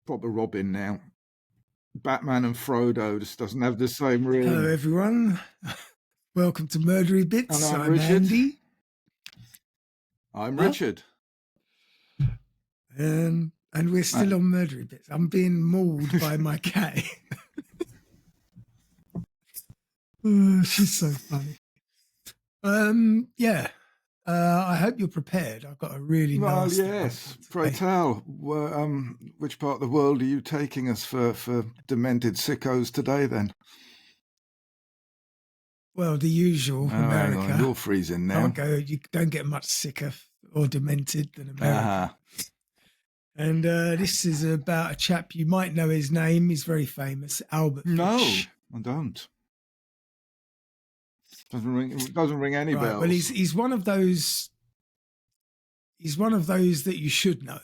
proper Robin now. Batman and Frodo just doesn't have the same ring. Hello, everyone. Welcome to Murdery Bits. And I'm I'm Richard. Andy. I'm Richard. And we're still on Murdery Bits. I'm being mauled by my cat. Oh, she's so funny. I hope you're prepared. I've got a really nasty one Yes. today. Pray tell, which part of the world are you taking us for demented sickos today, then? Well, the usual, America. Hang on, you're freezing now. You don't get much sicker or demented than America. And this is about a chap, you might know his name. He's very famous, Albert Fish. No, I don't. Doesn't ring any bells. Well, he's one of those. He's one of those that you should know.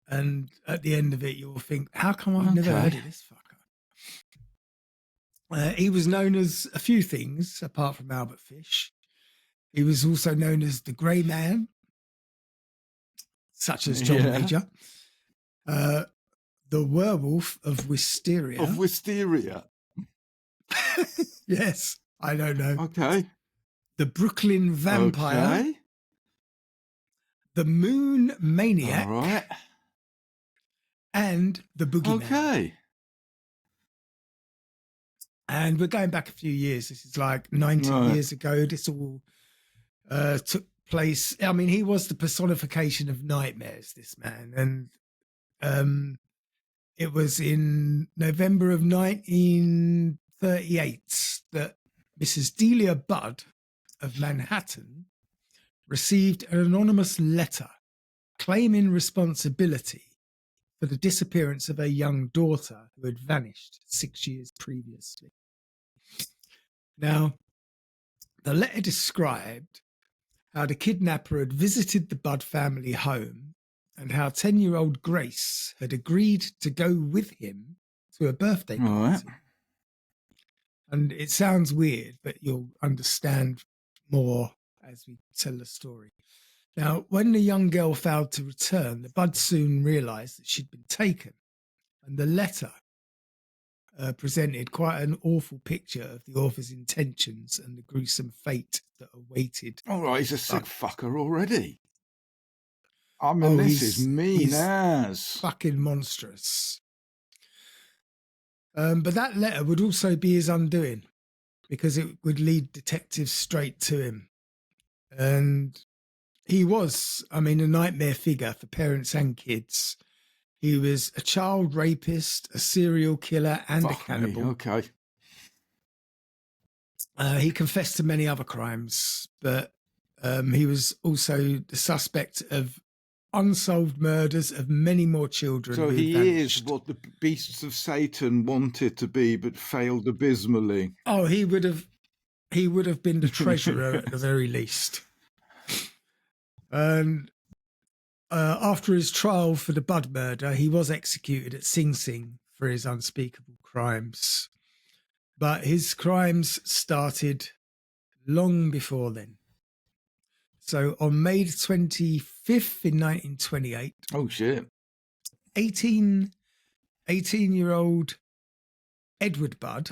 And at the end of it, you'll think, "How come I've never heard of this fucker?" He was known as a few things apart from Albert Fish. He was also known as the Grey Man, such as John Major, the Werewolf of Wisteria. Of Wisteria. Yes. I don't know. Okay. The Brooklyn Vampire. Okay. The Moon Maniac. All right. And the Boogeyman. Okay. And we're going back a few years. This is like 19 years ago. This all took place. I mean, he was the personification of nightmares, this man. And it was in November of 1938 that Mrs. Delia Budd of Manhattan received an anonymous letter claiming responsibility for the disappearance of her young daughter who had vanished 6 years previously. Now, the letter described how the kidnapper had visited the Budd family home and how 10-year-old Grace had agreed to go with him to a birthday party. All right. And it sounds weird, but you'll understand more as we tell the story. Now, when the young girl failed to return, the Budd soon realised that she'd been taken. And the letter presented quite an awful picture of the author's intentions and the gruesome fate that awaited. All right, he's a sick fucker already. I mean, this is mean as. Fucking monstrous. But that letter would also be his undoing because it would lead detectives straight to him. And he was, a nightmare figure for parents and kids. He was a child rapist, a serial killer, and a cannibal. Me. Okay. He confessed to many other crimes, but he was also the suspect of unsolved murders of many more children. So he is what the beasts of Satan wanted to be, but failed abysmally. Oh, he would have been the treasurer at the very least. And after his trial for the Budd murder, he was executed at Sing Sing for his unspeakable crimes. But his crimes started long before then. So on May 25th in 1928. Oh, shit. 18-year-old Edward Budd,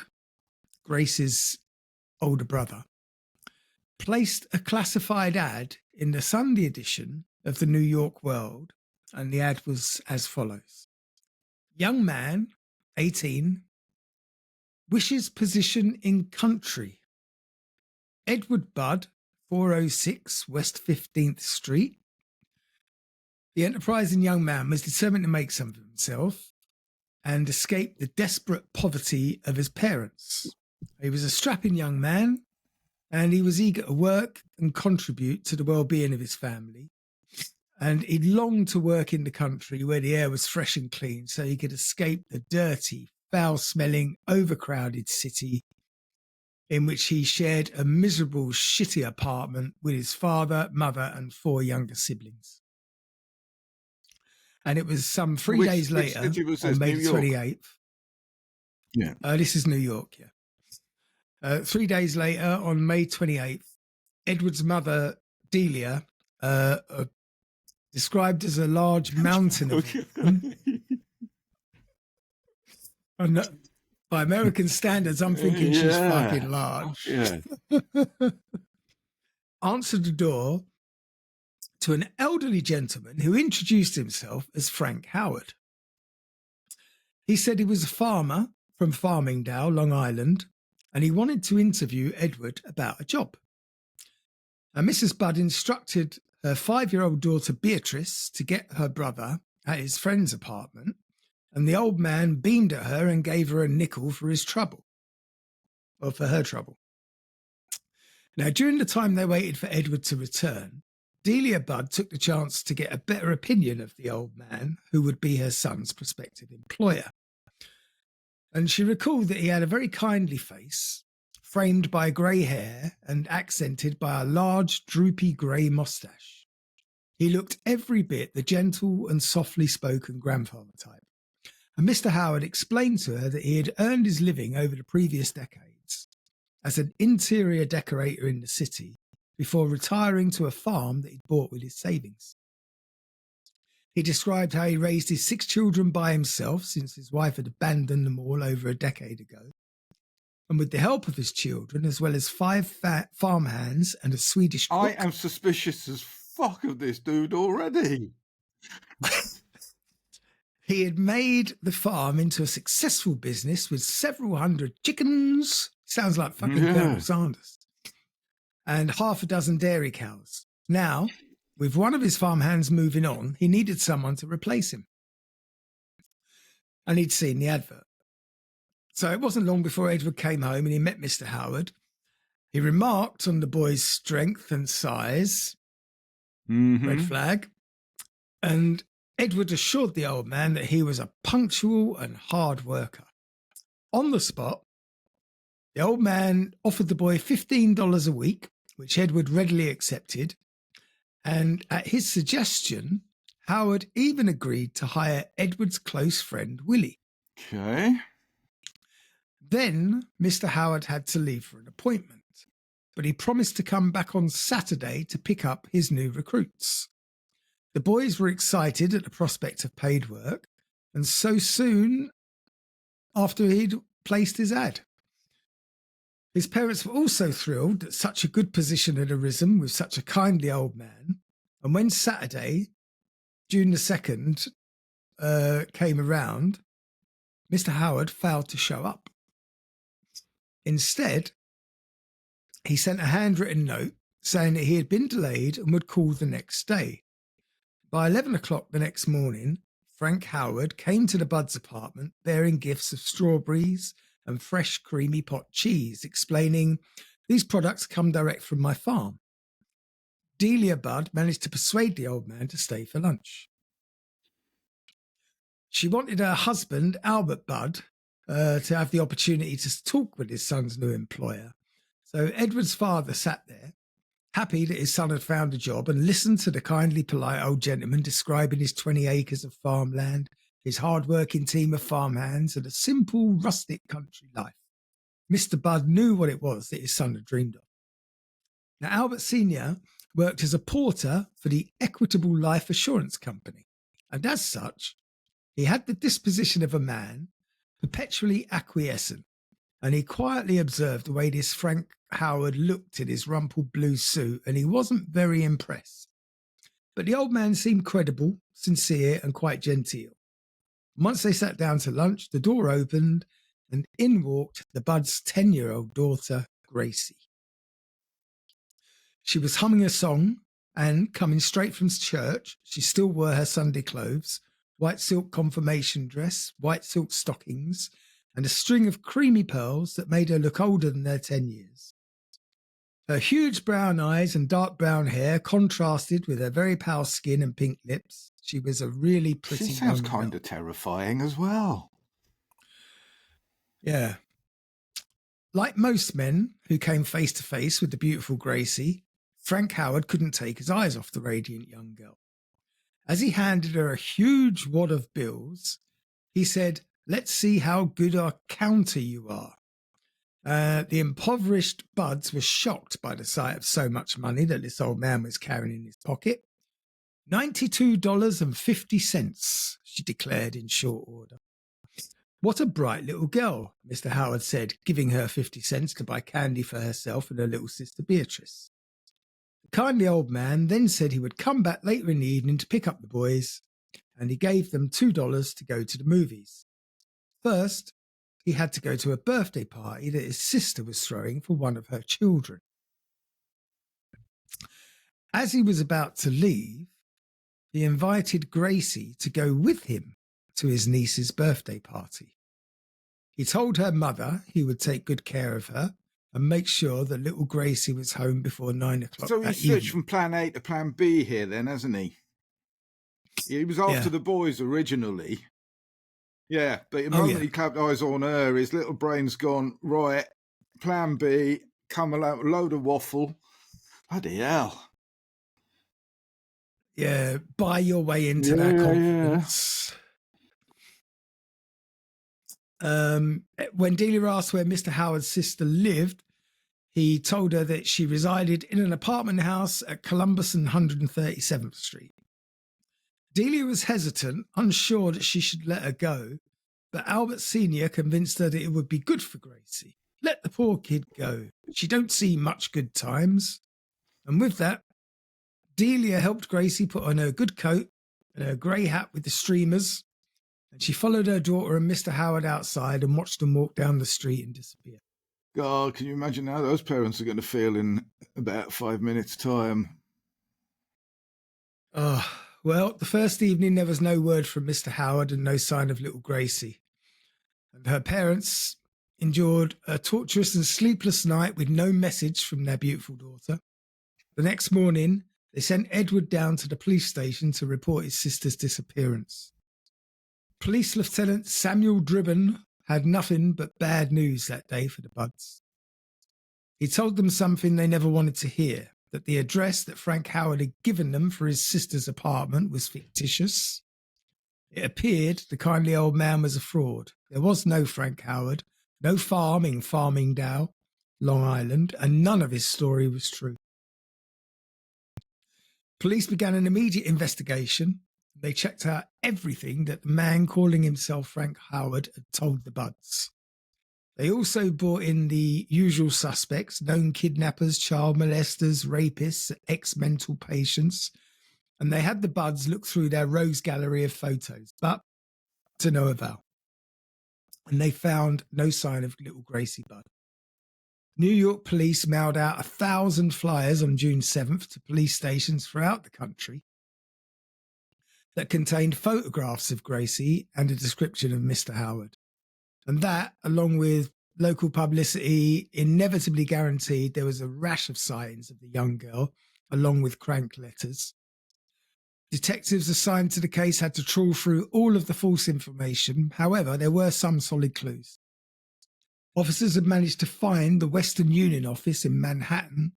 Grace's older brother, placed a classified ad in the Sunday edition of the New York World, and the ad was as follows. Young man, 18, wishes position in country. Edward Budd, 406 West 15th Street. The enterprising young man was determined to make something of himself and escape the desperate poverty of his parents. He was a strapping young man, and he was eager to work and contribute to the well-being of his family. And he longed to work in the country where the air was fresh and clean so he could escape the dirty, foul-smelling, overcrowded city in which he shared a miserable, shitty apartment with his father, mother, and 4 younger siblings. And it was some 3 days later, on May 28th. Yeah. This is New York, yeah. 3 days later, on May 28th, Edward's mother, Delia, described as a large mountain of And by American standards, I'm thinking she's fucking large. Yeah. Answered the door to an elderly gentleman who introduced himself as Frank Howard. He said he was a farmer from Farmingdale, Long Island, and he wanted to interview Edward about a job. And Mrs. Budd instructed her 5-year-old daughter Beatrice to get her brother at his friend's apartment, and the old man beamed at her and gave her a nickel for his trouble, or for her trouble. Now, during the time they waited for Edward to return, Delia Budd took the chance to get a better opinion of the old man who would be her son's prospective employer. And she recalled that he had a very kindly face, framed by grey hair and accented by a large, droopy grey moustache. He looked every bit the gentle and softly spoken grandfather type. And Mr. Howard explained to her that he had earned his living over the previous decades as an interior decorator in the city before retiring to a farm that he'd bought with his savings. He described how he raised his 6 children by himself since his wife had abandoned them all over a decade ago. And with the help of his children, as well as 5 farmhands and a Swedish cook. I am suspicious as fuck of this dude already. He had made the farm into a successful business with several hundred chickens. Sounds like fucking Colonel Sanders. And half a dozen dairy cows. Now, with one of his farmhands moving on, he needed someone to replace him. And he'd seen the advert. So it wasn't long before Edward came home and he met Mr. Howard. He remarked on the boy's strength and size. Red flag. And Edward assured the old man that he was a punctual and hard worker. On the spot, the old man offered the boy $15 a week, which Edward readily accepted. And at his suggestion, Howard even agreed to hire Edward's close friend, Willie. Okay. Then Mr. Howard had to leave for an appointment, but he promised to come back on Saturday to pick up his new recruits. The boys were excited at the prospect of paid work, and so soon after he'd placed his ad. His parents were also thrilled that such a good position had arisen with such a kindly old man, and when Saturday, June the 2nd, came around, Mr. Howard failed to show up. Instead, he sent a handwritten note saying that he had been delayed and would call the next day. By 11 o'clock the next morning, Frank Howard came to the Budds' apartment bearing gifts of strawberries and fresh creamy pot cheese, explaining, "These products come direct from my farm." Delia Budd managed to persuade the old man to stay for lunch. She wanted her husband, Albert Budd, to have the opportunity to talk with his son's new employer. So Edward's father sat there, happy that his son had found a job, and listened to the kindly, polite old gentleman describing his 20 acres of farmland, his hard-working team of farmhands, and a simple, rustic country life. Mr. Budd knew what it was that his son had dreamed of. Now, Albert Sr. worked as a porter for the Equitable Life Assurance Company, and as such, he had the disposition of a man perpetually acquiescent, and he quietly observed the way this Frank Howard looked in his rumpled blue suit, and he wasn't very impressed. But the old man seemed credible, sincere, and quite genteel. Once they sat down to lunch, the door opened, and in walked the Bud's 10-year-old daughter, Gracie. She was humming a song, and coming straight from church, she still wore her Sunday clothes, white silk confirmation dress, white silk stockings, and a string of creamy pearls that made her look older than her 10 years. Her huge brown eyes and dark brown hair contrasted with her very pale skin and pink lips. She was a really pretty She sounds young kind girl. of terrifying as well. Yeah. Like most men who came face to face with the beautiful Gracie, Frank Howard couldn't take his eyes off the radiant young girl. As he handed her a huge wad of bills, he said, "Let's see how good a counter you are." The impoverished Budds were shocked by the sight of so much money that this old man was carrying in his pocket. $92.50, she declared in short order. "What a bright little girl," Mr. Howard said, giving her 50 cents to buy candy for herself and her little sister Beatrice. The kindly old man then said he would come back later in the evening to pick up the boys, and he gave them $2 to go to the movies. First, he had to go to a birthday party that his sister was throwing for one of her children. As he was about to leave, he invited Gracie to go with him to his niece's birthday party. He told her mother he would take good care of her and make sure that little Gracie was home before 9 o'clock. So he's switched from plan A to plan B here then, hasn't he? He was after the boys originally. Yeah, but the moment he clapped eyes on her, his little brain's gone, right, plan B, come along, load of waffle. Bloody hell. Yeah, buy your way into that confidence. When Delia asked where Mr. Howard's sister lived, he told her that she resided in an apartment house at Columbus and 137th Street. Delia was hesitant, unsure that she should let her go, but Albert Sr. convinced her that it would be good for Gracie. Let the poor kid go. She don't see much good times. And with that, Delia helped Gracie put on her good coat and her grey hat with the streamers, and she followed her daughter and Mr. Howard outside and watched them walk down the street and disappear. God, can you imagine how those parents are going to feel in about 5 minutes' time? Well, the first evening there was no word from Mr. Howard and no sign of little Gracie. And her parents endured a torturous and sleepless night with no message from their beautiful daughter. The next morning, they sent Edward down to the police station to report his sister's disappearance. Police Lieutenant Samuel Dribben had nothing but bad news that day for the Budds. He told them something they never wanted to hear, that the address that Frank Howard had given them for his sister's apartment was fictitious. It appeared the kindly old man was a fraud. There was no Frank Howard, no farm in Farmingdale, Long Island, and none of his story was true. Police began an immediate investigation. They checked out everything that the man calling himself Frank Howard had told the Budds. They also brought in the usual suspects, known kidnappers, child molesters, rapists, ex-mental patients, and they had the Budds look through their rogues gallery of photos, but to no avail. And they found no sign of little Gracie Budd. New York police mailed out 1,000 flyers on June 7th to police stations throughout the country that contained photographs of Gracie and a description of Mr. Howard. And that, along with local publicity, inevitably guaranteed there was a rash of sightings of the young girl, along with crank letters. Detectives assigned to the case had to trawl through all of the false information. However, there were some solid clues. Officers had managed to find the Western Union office in Manhattan,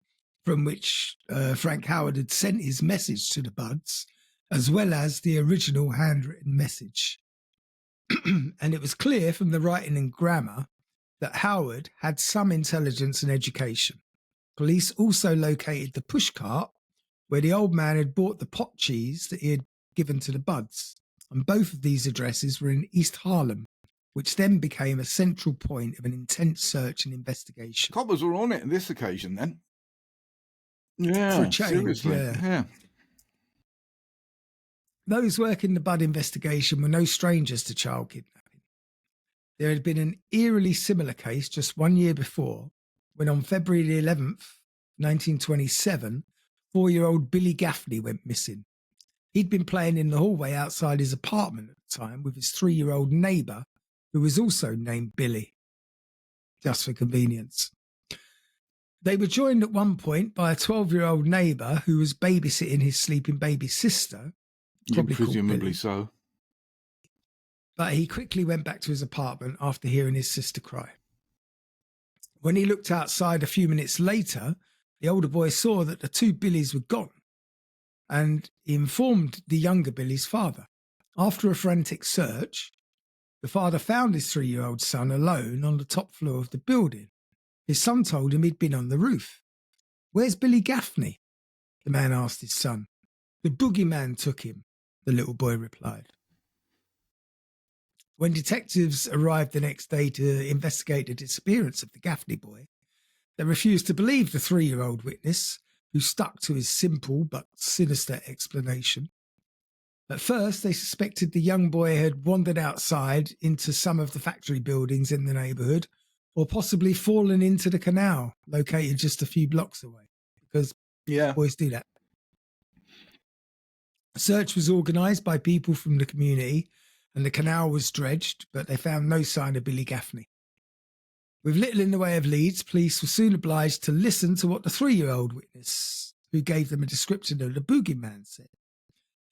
from which Frank Howard had sent his message to the Budds, as well as the original handwritten message. And it was clear from the writing and grammar that Howard had some intelligence and education. Police also located the pushcart where the old man had bought the pot cheese that he had given to the Budds, and both of these addresses were in East Harlem, which then became a central point of an intense search and investigation. Coppers were on it on this occasion then. Yeah, For a change, seriously. Yeah. Those working the Budd investigation were no strangers to child kidnapping. There had been an eerily similar case just 1 year before, when on February the 11th, 1927, 4-year-old Billy Gaffney went missing. He'd been playing in the hallway outside his apartment at the time with his 3-year-old neighbour, who was also named Billy, just for convenience. They were joined at one point by a 12-year-old neighbour who was babysitting his sleeping baby sister, probably presumably so. But he quickly went back to his apartment after hearing his sister cry. When he looked outside a few minutes later, the older boy saw that the 2 Billies were gone, and he informed the younger Billy's father. After a frantic search, the father found his 3-year-old son alone on the top floor of the building. His son told him he'd been on the roof. "Where's Billy Gaffney?" the man asked his son. "The boogeyman took him," the little boy replied. When detectives arrived the next day to investigate the disappearance of the Gaffney boy, they refused to believe the 3-year-old witness, who stuck to his simple but sinister explanation. At first, they suspected the young boy had wandered outside into some of the factory buildings in the neighbourhood, or possibly fallen into the canal located just a few blocks away, because boys do that. A search was organised by people from the community, and the canal was dredged, but they found no sign of Billy Gaffney. With little in the way of leads, police were soon obliged to listen to what the 3-year-old witness, who gave them a description of the boogeyman, said.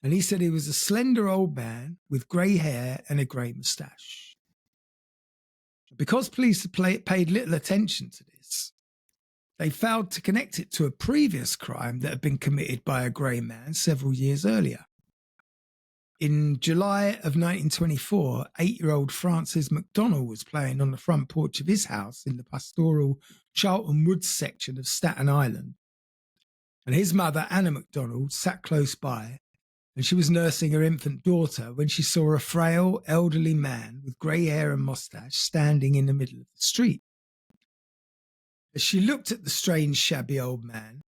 And he said he was a slender old man with grey hair and a grey moustache. Because police had paid little attention to this, they failed to connect it to a previous crime that had been committed by a grey man several years earlier. In July of 1924, 8-year-old Francis McDonnell was playing on the front porch of his house in the pastoral Charlton Woods section of Staten Island. And his mother, Anna McDonnell, sat close by, and she was nursing her infant daughter when she saw a frail, elderly man with grey hair and moustache standing in the middle of the street. As she looked at the strange, shabby old man,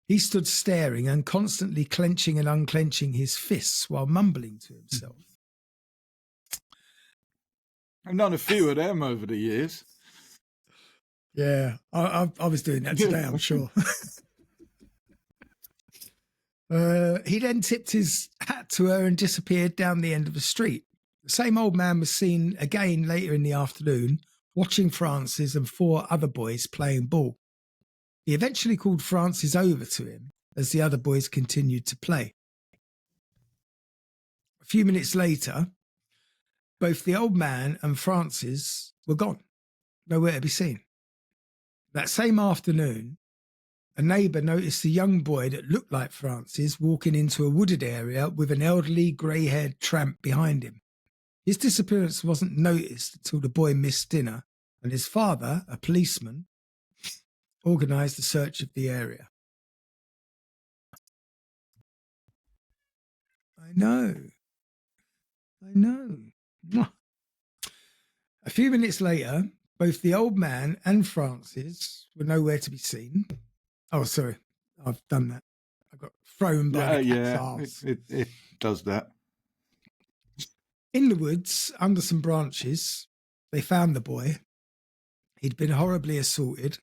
he stood staring and constantly clenching and unclenching his fists while mumbling to himself. I've done a few of them over the years. Yeah, I was doing that today, I'm sure. He then tipped his hat to her and disappeared down the end of the street. The same old man was seen again later in the afternoon, watching Francis and 4 other boys playing ball. He eventually called Francis over to him as the other boys continued to play. A few minutes later, both the old man and Francis were gone, nowhere to be seen. That same afternoon, a neighbour noticed a young boy that looked like Francis walking into a wooded area with an elderly, grey-haired tramp behind him. His disappearance wasn't noticed until the boy missed dinner, and his father, a policeman, organised a search of the area. I know. A few minutes later, both the old man and Francis were nowhere to be seen. Oh, sorry, I've done that. I got thrown by the cat's arse. It does that. In the woods, under some branches, they found the boy. He'd been horribly assaulted,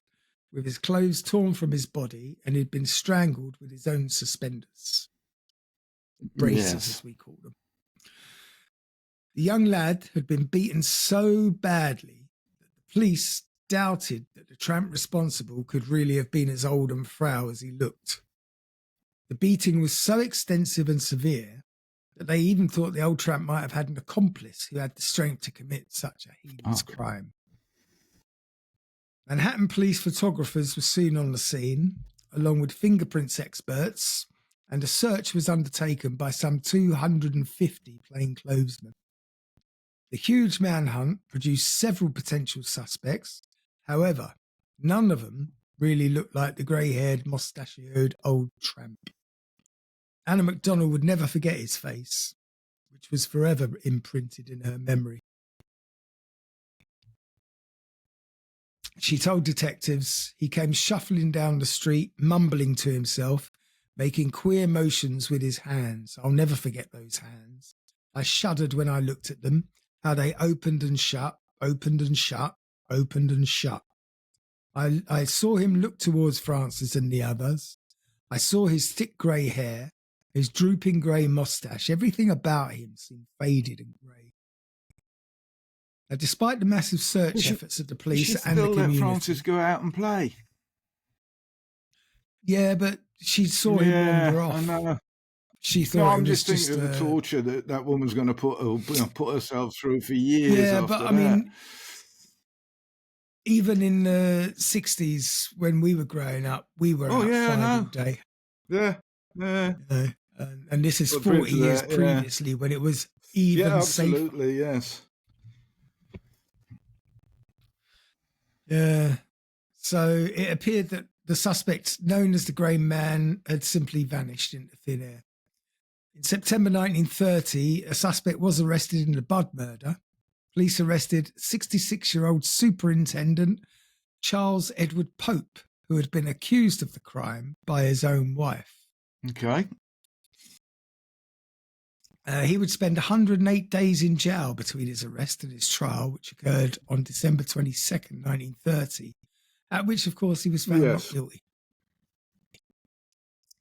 with his clothes torn from his body, and he'd been strangled with his own suspenders. Braces, as we call them. The young lad had been beaten so badly that the police doubted that the tramp responsible could really have been as old and frail as he looked. The beating was so extensive and severe that they even thought the old tramp might have had an accomplice who had the strength to commit such a heinous crime. Manhattan police photographers were soon on the scene, along with fingerprints experts, and a search was undertaken by some 250 plainclothesmen. The huge manhunt produced several potential suspects. However, none of them really looked like the grey-haired, mustachioed old tramp. Anna McDonnell would never forget his face, which was forever imprinted in her memory. She told detectives he came shuffling down the street, mumbling to himself, making queer motions with his hands. I'll never forget those hands. I shuddered when I looked at them, how they opened and shut, opened and shut, opened and shut. I saw him look towards Francis and the others. I saw his thick grey hair, his drooping grey moustache. Everything about him seemed faded and grey. Now, despite the massive search efforts of the police and the community, let Francis go out and play. Yeah, but she saw him wander off. I know. She thought I'm just thinking of the torture that woman's going to put herself through for years. Yeah, after but I mean, even in the 60s when we were growing up, we were outside all day. Yeah, yeah. And this is 40 years previously when it was even safer. Absolutely, yes. Yeah. So it appeared that the suspect, known as the Grey Man, had simply vanished into thin air. In September 1930, a suspect was arrested in the Budd murder, police arrested 66-year-old Superintendent Charles Edward Pope, who had been accused of the crime by his own wife. Okay. He would spend 108 days in jail between his arrest and his trial, which occurred on December 22nd, 1930, at which, of course, he was found not guilty.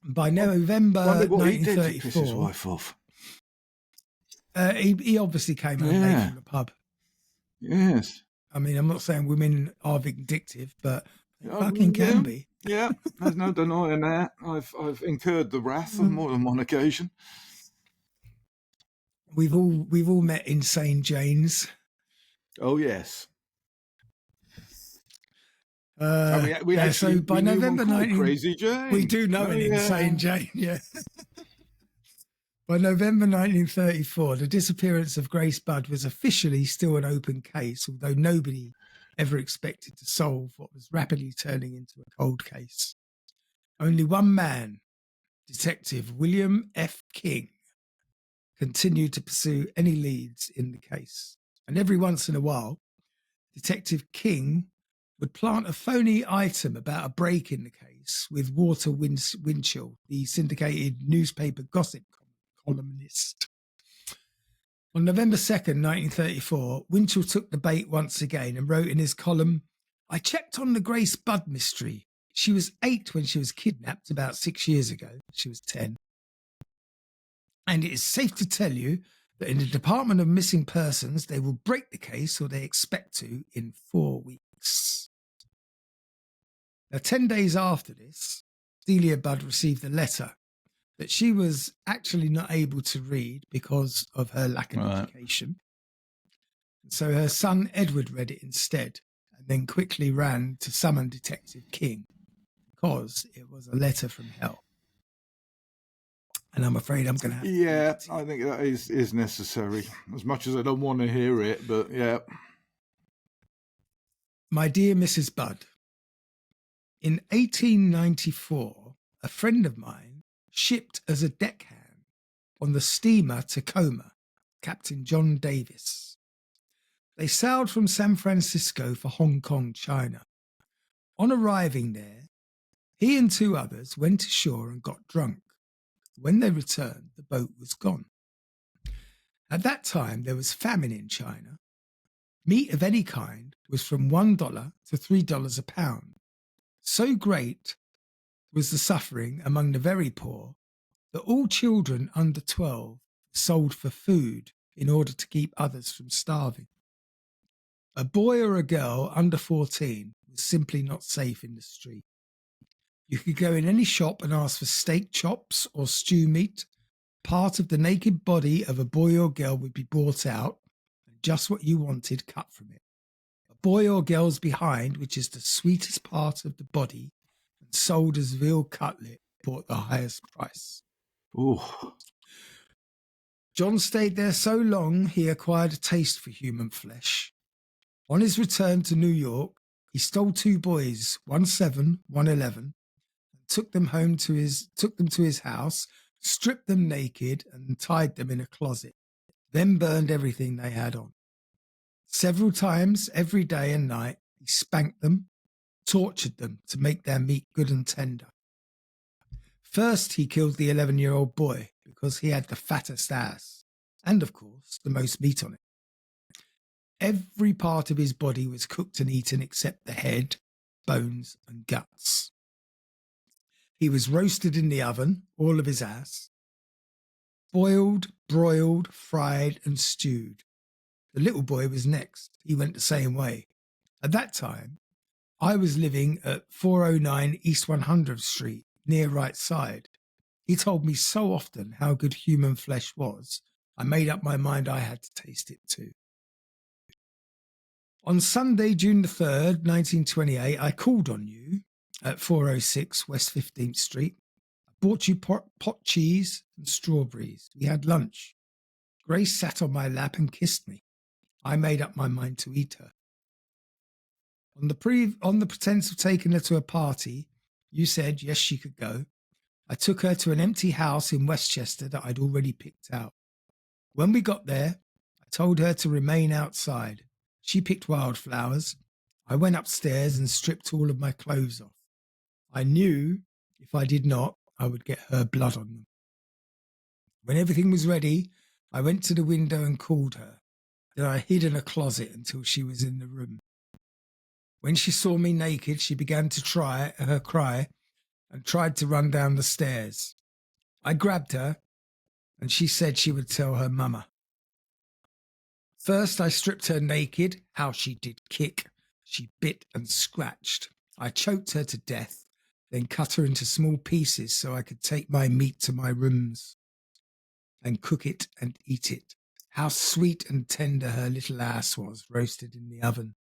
By November 1934, he did to piss his wife off. He obviously came home late from the pub. Yes. I mean, I'm not saying women are vindictive, but they fucking can be. Yeah, there's no denying that. I've incurred the wrath on more than one occasion. We've all met Insane Janes. Oh yes. So by November 19, Crazy Jane. We do know an Insane Jane. Yeah. By November 1934, the disappearance of Grace Budd was officially still an open case, although nobody ever expected to solve what was rapidly turning into a cold case. Only one man, Detective William F. King, continued to pursue any leads in the case. And every once in a while, Detective King would plant a phony item about a break in the case with Walter Winchell, the syndicated newspaper gossip columnist. On November 2nd, 1934, Winchell took the bait once again and wrote in his column, "I checked on the Grace Budd mystery. She was 8 when she was kidnapped about 6 years ago. She was 10. And it is safe to tell you that in the Department of Missing Persons, they will break the case, or they expect to, in 4 weeks." Now, 10 days after this, Delia Budd received a letter that she was actually not able to read because of her lack of education. And so her son Edward read it instead, and then quickly ran to summon Detective King because it was a letter from hell. And I'm afraid I'm going to have to... Yeah, I think that is necessary. As much as I don't want to hear it, but yeah. My dear Mrs. Budd, in 1894, a friend of mine shipped as a deckhand on the steamer Tacoma, Captain John Davis. They sailed from San Francisco for Hong Kong, China. On arriving there, he and 2 others went ashore and got drunk. When they returned, the boat was gone. At that time, there was famine in China. Meat of any kind was from $1 to $3 a pound. So great was the suffering among the very poor that all children under 12 sold for food in order to keep others from starving. A boy or a girl under 14 was simply not safe in the street. You could go in any shop and ask for steak chops or stew meat. Part of the naked body of a boy or girl would be brought out, and just what you wanted cut from it. A boy or girl's behind, which is the sweetest part of the body, and sold as veal cutlet, bought the highest price. Ooh. John stayed there so long he acquired a taste for human flesh. On his return to New York, he stole 2 boys, one 7, one 11, and took them to his house, stripped them naked, and tied them in a closet. Then burned everything they had on. Several times, every day and night, he spanked them, tortured them to make their meat good and tender. First, he killed the 11-year-old boy because he had the fattest ass and, of course, the most meat on it. Every part of his body was cooked and eaten except the head, bones, and guts. He was roasted in the oven, all of his ass, boiled, broiled, fried, and stewed. The little boy was next. He went the same way. At that time, I was living at 409 East 100th Street, near Right Side. He told me so often how good human flesh was, I made up my mind I had to taste it too. On Sunday, June the 3rd, 1928, I called on you at 406 West 15th Street. I bought you pot cheese and strawberries. We had lunch. Grace sat on my lap and kissed me. I made up my mind to eat her. On the pretense of taking her to a party, you said yes, she could go. I took her to an empty house in Westchester that I'd already picked out. When we got there, I told her to remain outside. She picked wildflowers. I went upstairs and stripped all of my clothes off. I knew if I did not, I would get her blood on them. When everything was ready, I went to the window and called her. Then I hid in a closet until she was in the room. When she saw me naked, she began to cry and tried to run down the stairs. I grabbed her and she said she would tell her mama. First, I stripped her naked. How she did kick. She bit and scratched. I choked her to death, then cut her into small pieces so I could take my meat to my rooms and cook it and eat it. How sweet and tender her little ass was, roasted in the oven.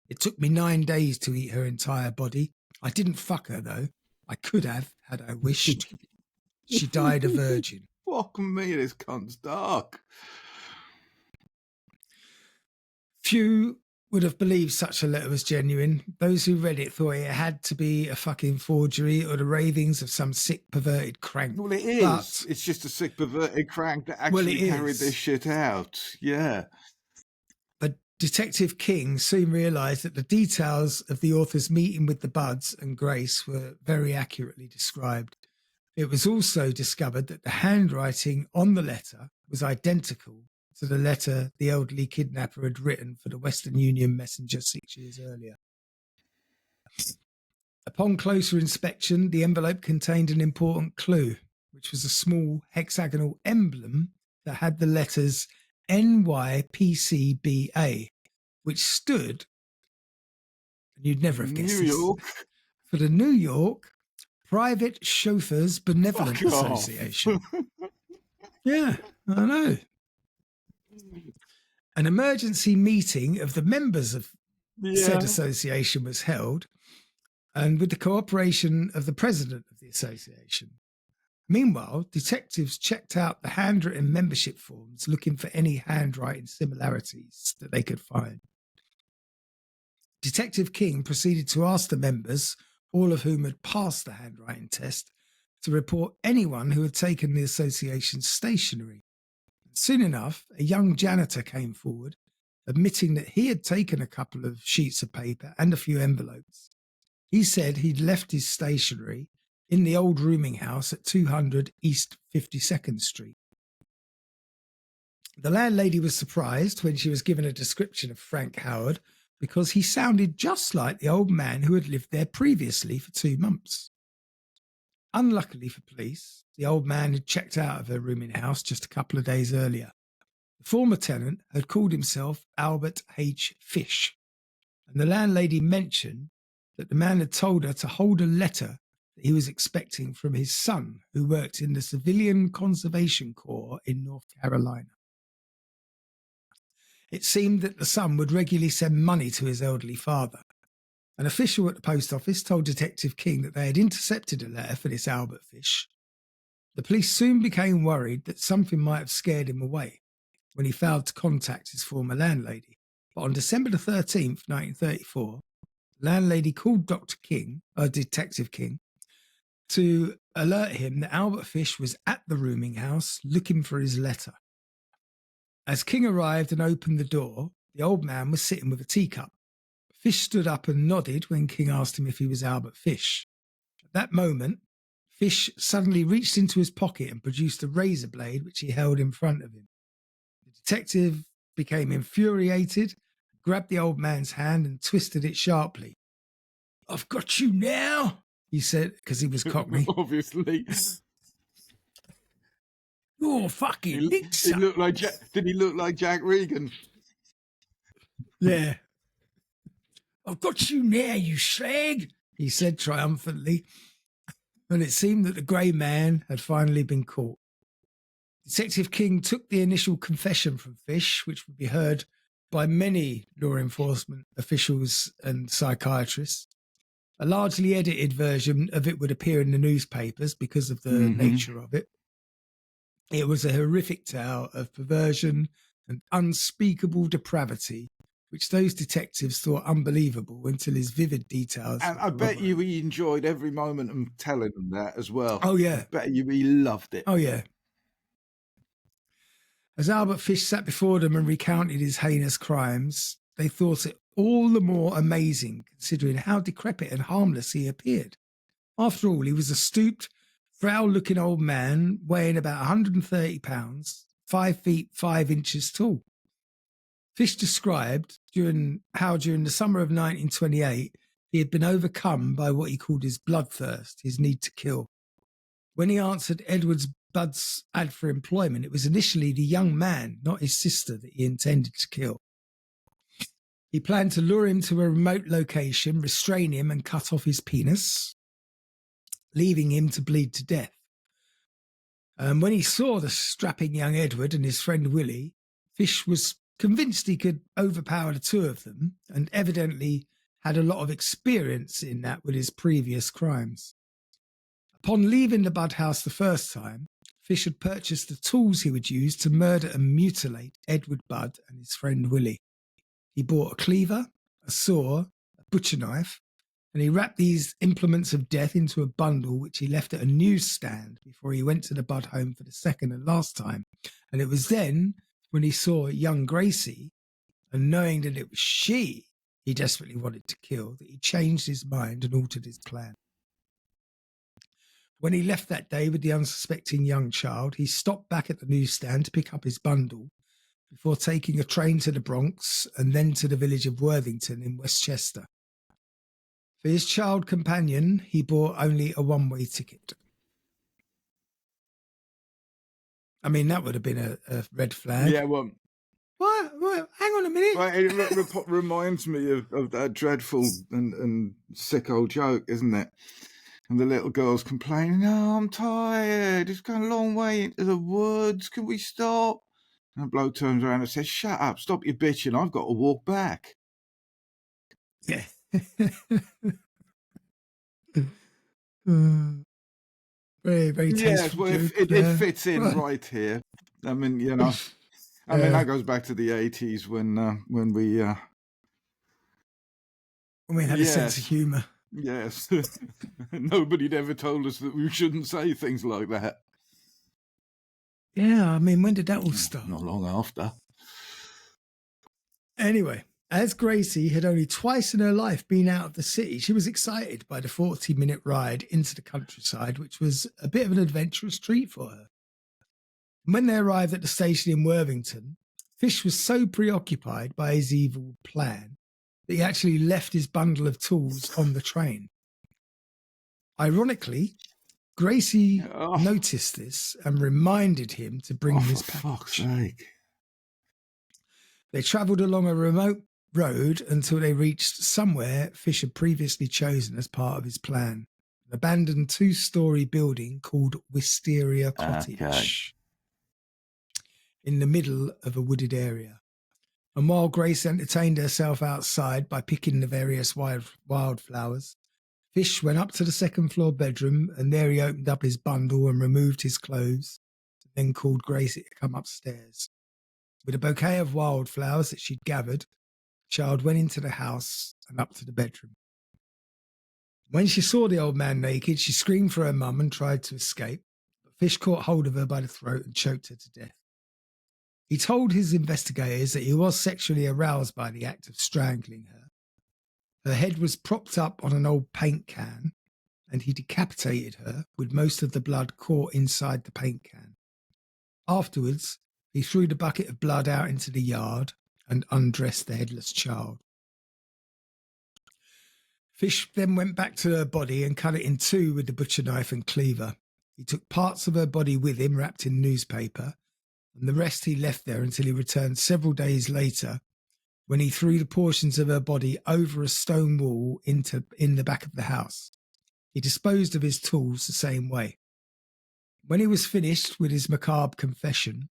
It took me 9 days to eat her entire body. I didn't fuck her, though. I could have, had I wished. She died a virgin. Fuck me, this cunt's dark. Few would have believed such a letter was genuine. Those who read it thought it had to be a fucking forgery or the ravings of some sick, perverted crank. Well, it is. But it's just a sick, perverted crank that actually carried this shit out. Yeah. But Detective King soon realised that the details of the author's meeting with the Budds and Grace were very accurately described. It was also discovered that the handwriting on the letter was identical to the letter the elderly kidnapper had written for the Western Union messenger 6 years earlier. Upon closer inspection, the envelope contained an important clue, which was a small hexagonal emblem that had the letters NYPCBA, which stood, and you'd never have guessed this, for the New York Private Chauffeurs Benevolent Association. Yeah, I know. An emergency meeting of the members of said association was held, and with the cooperation of the president of the association. Meanwhile, detectives checked out the handwritten membership forms looking for any handwriting similarities that they could find. Detective King proceeded to ask the members, all of whom had passed the handwriting test, to report anyone who had taken the association's stationery. Soon enough, a young janitor came forward, admitting that he had taken a couple of sheets of paper and a few envelopes. He said he'd left his stationery in the old rooming house at 200 East 52nd Street. The landlady was surprised when she was given a description of Frank Howard because he sounded just like the old man who had lived there previously for 2 months. Unluckily for police, the old man had checked out of her rooming house just a couple of days earlier. The former tenant had called himself Albert H. Fish, and the landlady mentioned that the man had told her to hold a letter that he was expecting from his son, who worked in the Civilian Conservation Corps in North Carolina. It seemed that the son would regularly send money to his elderly father. An official at the post office told Detective King that they had intercepted a letter for this Albert Fish. The police soon became worried that something might have scared him away when he failed to contact his former landlady. But on December the 13th, 1934, the landlady called Detective King, to alert him that Albert Fish was at the rooming house looking for his letter. As King arrived and opened the door, the old man was sitting with a teacup. Fish stood up and nodded when King asked him if he was Albert Fish. At that moment, Fish suddenly reached into his pocket and produced a razor blade which he held in front of him. The detective became infuriated, grabbed the old man's hand and twisted it sharply. "I've got you now," he said, because he was Cockney. Obviously. "You're fucking licks." Did he look like Jack Regan? Yeah. "I've got you now, you slag," he said triumphantly. And it seemed that the grey man had finally been caught. Detective King took the initial confession from Fish, which would be heard by many law enforcement officials and psychiatrists. A largely edited version of it would appear in the newspapers because of the nature of it. It was a horrific tale of perversion and unspeakable depravity, which those detectives thought unbelievable until his vivid details. And I bet you he enjoyed every moment of telling them that as well. Oh, yeah. I bet you he loved it. Oh, yeah. As Albert Fish sat before them and recounted his heinous crimes, they thought it all the more amazing, considering how decrepit and harmless he appeared. After all, he was a stooped, frail-looking old man weighing about 130 pounds, 5 feet 5 inches tall. Fish described how during the summer of 1928 he had been overcome by what he called his bloodthirst, his need to kill. When he answered Edward Budd's ad for employment, it was initially the young man, not his sister, that he intended to kill. He planned to lure him to a remote location, restrain him and cut off his penis, leaving him to bleed to death. When he saw the strapping young Edward and his friend Willie, Fish was convinced he could overpower the two of them, and evidently had a lot of experience in that with his previous crimes. Upon leaving the Budd house the first time, Fish had purchased the tools he would use to murder and mutilate Edward Budd and his friend Willie. He bought a cleaver, a saw, a butcher knife, and he wrapped these implements of death into a bundle which he left at a newsstand before he went to the Budd home for the second and last time. And it was then, when he saw young Gracie, and knowing that it was she he desperately wanted to kill, that he changed his mind and altered his plan. When he left that day with the unsuspecting young child, he stopped back at the newsstand to pick up his bundle before taking a train to the Bronx and then to the village of Worthington in Westchester. For his child companion, he bought only a one-way ticket. I mean, that would have been a red flag. Yeah, well... What? Hang on a minute. Well, it reminds me of that dreadful and sick old joke, isn't it? And the little girl's complaining, "Oh, I'm tired. It's gone a long way into the woods. Can we stop?" And the bloke turns around and says, "Shut up. Stop your bitching. I've got to walk back." Yeah. Very, very tasteful. Yes, well, it fits in right here. I mean, you know, that goes back to the 80s when we had a sense of humour. Yes. Nobody'd ever told us that we shouldn't say things like that. Yeah, I mean, when did that all start? Not long after. Anyway, as Gracie had only twice in her life been out of the city, she was excited by the 40-minute ride into the countryside, which was a bit of an adventurous treat for her. When they arrived at the station in Worthington, Fish was so preoccupied by his evil plan that he actually left his bundle of tools on the train. Ironically, Gracie noticed this and reminded him to bring his package. For fuck's sake. They travelled along a remote road until they reached somewhere Fish had previously chosen as part of his plan, an abandoned 2-story building called Wisteria Cottage, in the middle of a wooded area. And while Grace entertained herself outside by picking the various wildflowers, Fish went up to the second-floor bedroom, and there he opened up his bundle and removed his clothes, and then called Gracie to come upstairs. With a bouquet of wildflowers that she'd gathered, the child went into the house and up to the bedroom. When she saw the old man naked, she screamed for her mum and tried to escape, but Fish caught hold of her by the throat and choked her to death. He told his investigators that he was sexually aroused by the act of strangling her. Her head was propped up on an old paint can, and he decapitated her with most of the blood caught inside the paint can. Afterwards, he threw the bucket of blood out into the yard and undressed the headless child. Fish then went back to her body and cut it in two with the butcher knife and cleaver. He took parts of her body with him wrapped in newspaper, and the rest he left there until he returned several days later, when he threw the portions of her body over a stone wall in the back of the house. He disposed of his tools the same way. When he was finished with his macabre confession,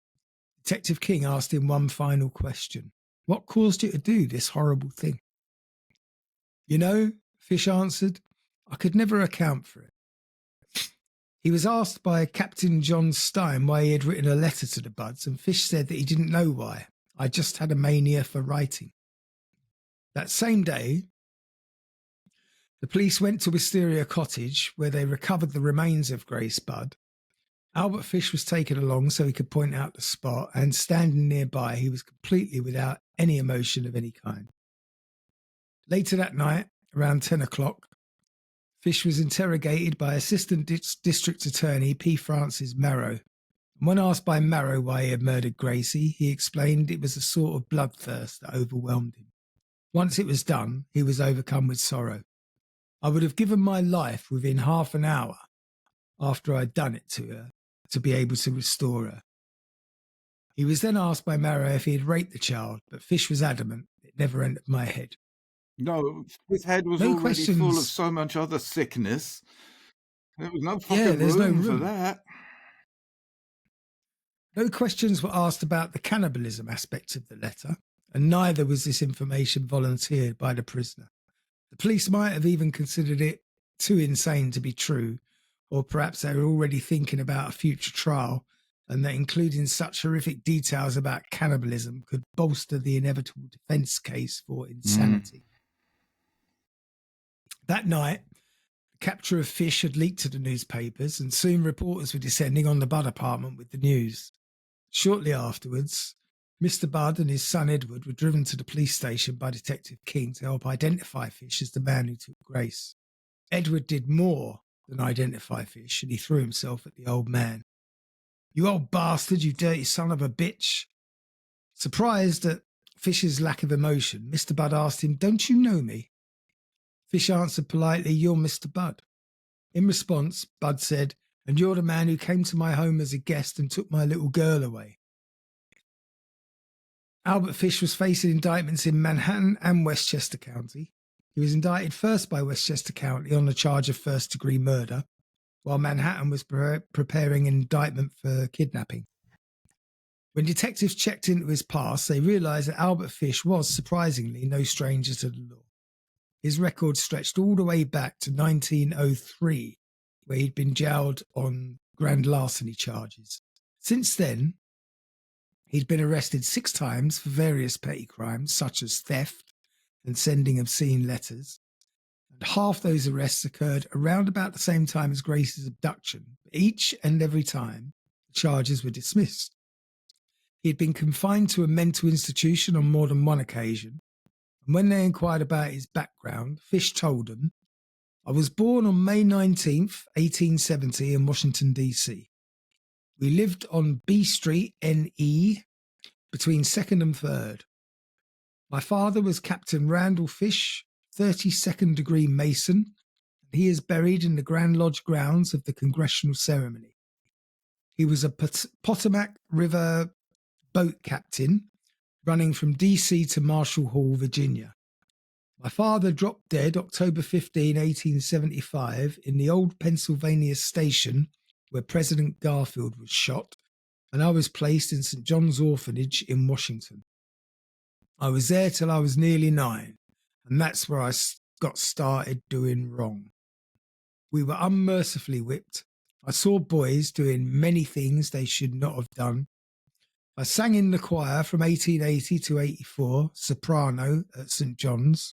Detective King asked him one final question. "What caused you to do this horrible thing?" "You know," Fish answered, "I could never account for it." He was asked by Captain John Stein why he had written a letter to the Budds, and Fish said that he didn't know why. "I just had a mania for writing." That same day, the police went to Wisteria Cottage, where they recovered the remains of Grace Budd, Albert Fish was taken along so he could point out the spot, and standing nearby, he was completely without any emotion of any kind. Later that night, around 10 o'clock, Fish was interrogated by Assistant District Attorney P. Francis Marrow. And when asked by Marrow why he had murdered Gracie, he explained it was a sort of bloodthirst that overwhelmed him. Once it was done, he was overcome with sorrow. I would have given my life within half an hour after I'd done it to her to be able to restore her. He was then asked by Marrow if he had raped the child, but Fish was adamant it never entered my head. No, his head was already full of so much other sickness. There was no fucking room for that. No questions were asked about the cannibalism aspect of the letter, and neither was this information volunteered by the prisoner. The police might have even considered it too insane to be true, or perhaps they were already thinking about a future trial, and that including such horrific details about cannibalism could bolster the inevitable defence case for insanity. That night, the capture of Fish had leaked to the newspapers, and soon reporters were descending on the Budd apartment with the news. Shortly afterwards, Mr. Budd and his son Edward were driven to the police station by Detective King to help identify Fish as the man who took Grace. Edward did more than identify Fish, and he threw himself at the old man. "You old bastard, you dirty son of a bitch." Surprised at Fish's lack of emotion, Mr. Budd asked him, "Don't you know me?" Fish answered politely, "You're Mr. Budd." In response, Budd said, "And you're the man who came to my home as a guest and took my little girl away." Albert Fish was facing indictments in Manhattan and Westchester County. He was indicted first by Westchester County on the charge of first-degree murder, while Manhattan was preparing an indictment for kidnapping. When detectives checked into his past, they realised that Albert Fish was, surprisingly, no stranger to the law. His record stretched all the way back to 1903, where he'd been jailed on grand larceny charges. Since then, he'd been arrested 6 times for various petty crimes, such as theft and sending obscene letters. And half those arrests occurred around about the same time as Grace's abduction. But each and every time, the charges were dismissed. He had been confined to a mental institution on more than one occasion. And when they inquired about his background, Fish told them, "I was born on May 19th, 1870 in Washington, D.C. We lived on B Street, NE, between 2nd and 3rd. My father was Captain Randall Fish, 32nd degree Mason, and he is buried in the Grand Lodge grounds of the Congressional Ceremony. He was a Potomac River boat captain running from D.C. to Marshall Hall, Virginia. My father dropped dead October 15, 1875 in the old Pennsylvania station where President Garfield was shot, and I was placed in St. John's Orphanage in Washington. I was there till I was nearly 9, and that's where I got started doing wrong. We were unmercifully whipped. I saw boys doing many things they should not have done. I sang in the choir from 1880 to 84, soprano at St. John's.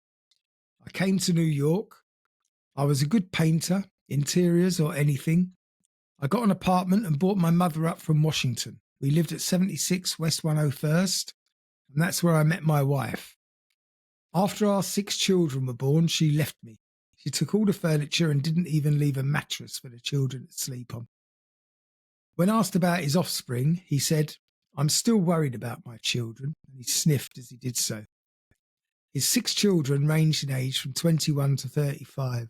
I came to New York. I was a good painter, interiors or anything. I got an apartment and brought my mother up from Washington. We lived at 76 West 101st, and that's where I met my wife. After our 6 children were born, she left me. She took all the furniture and didn't even leave a mattress for the children to sleep on. When asked about his offspring, he said, "I'm still worried about my children," and he sniffed as he did so. His 6 children ranged in age from 21 to 35.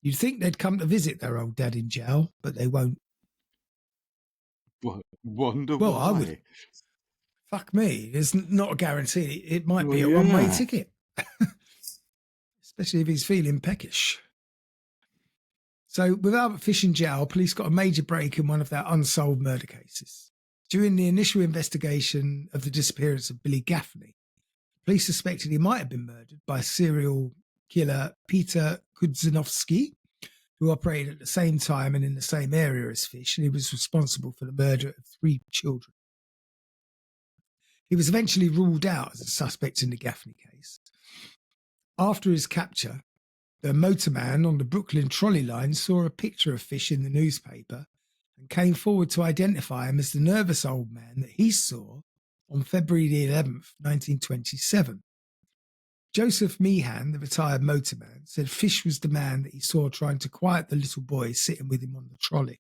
You'd think they'd come to visit their old dad in jail, but they won't. Wonder why. I would. Fuck me. There's not a guarantee. It might be a one-way ticket. Especially if he's feeling peckish. So, with Albert Fish in jail, police got a major break in one of their unsolved murder cases. During the initial investigation of the disappearance of Billy Gaffney, police suspected he might have been murdered by serial killer Peter Kudzinowski, who operated at the same time and in the same area as Fish, and he was responsible for the murder of 3 children. He was eventually ruled out as a suspect in the Gaffney case. After his capture, the motorman on the Brooklyn trolley line saw a picture of Fish in the newspaper and came forward to identify him as the nervous old man that he saw on February the 11th, 1927. Joseph Meehan, the retired motorman, said Fish was the man that he saw trying to quiet the little boy sitting with him on the trolley.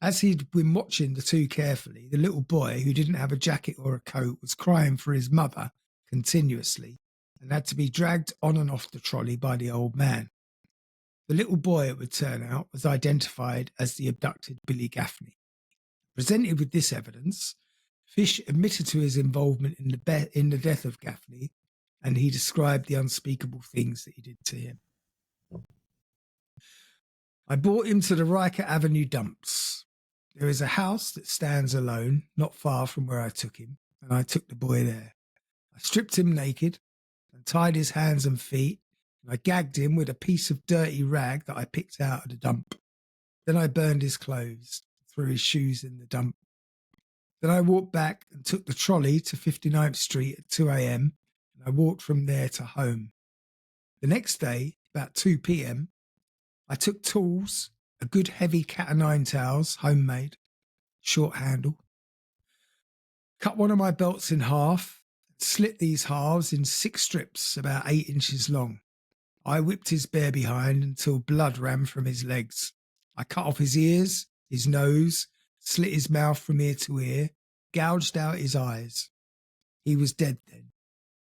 As he'd been watching the two carefully, the little boy, who didn't have a jacket or a coat, was crying for his mother continuously and had to be dragged on and off the trolley by the old man. The little boy, it would turn out, was identified as the abducted Billy Gaffney. Presented with this evidence, Fish admitted to his involvement in the death of Gaffney, and he described the unspeakable things that he did to him. I brought him to the Riker Avenue dumps. There is a house that stands alone, not far from where I took him, and I took the boy there. I stripped him naked and tied his hands and feet, and I gagged him with a piece of dirty rag that I picked out of the dump. Then I burned his clothes, threw his shoes in the dump. Then I walked back and took the trolley to 59th Street at 2 a.m, and I walked from there to home. The next day, about 2 p.m, I took tools, a good heavy cat-o'-nine tails, homemade, short handle, cut one of my belts in half, and slit these halves in 6 strips about 8 inches long. I whipped his bare behind until blood ran from his legs. I cut off his ears, his nose, slit his mouth from ear to ear, gouged out his eyes. He was dead then.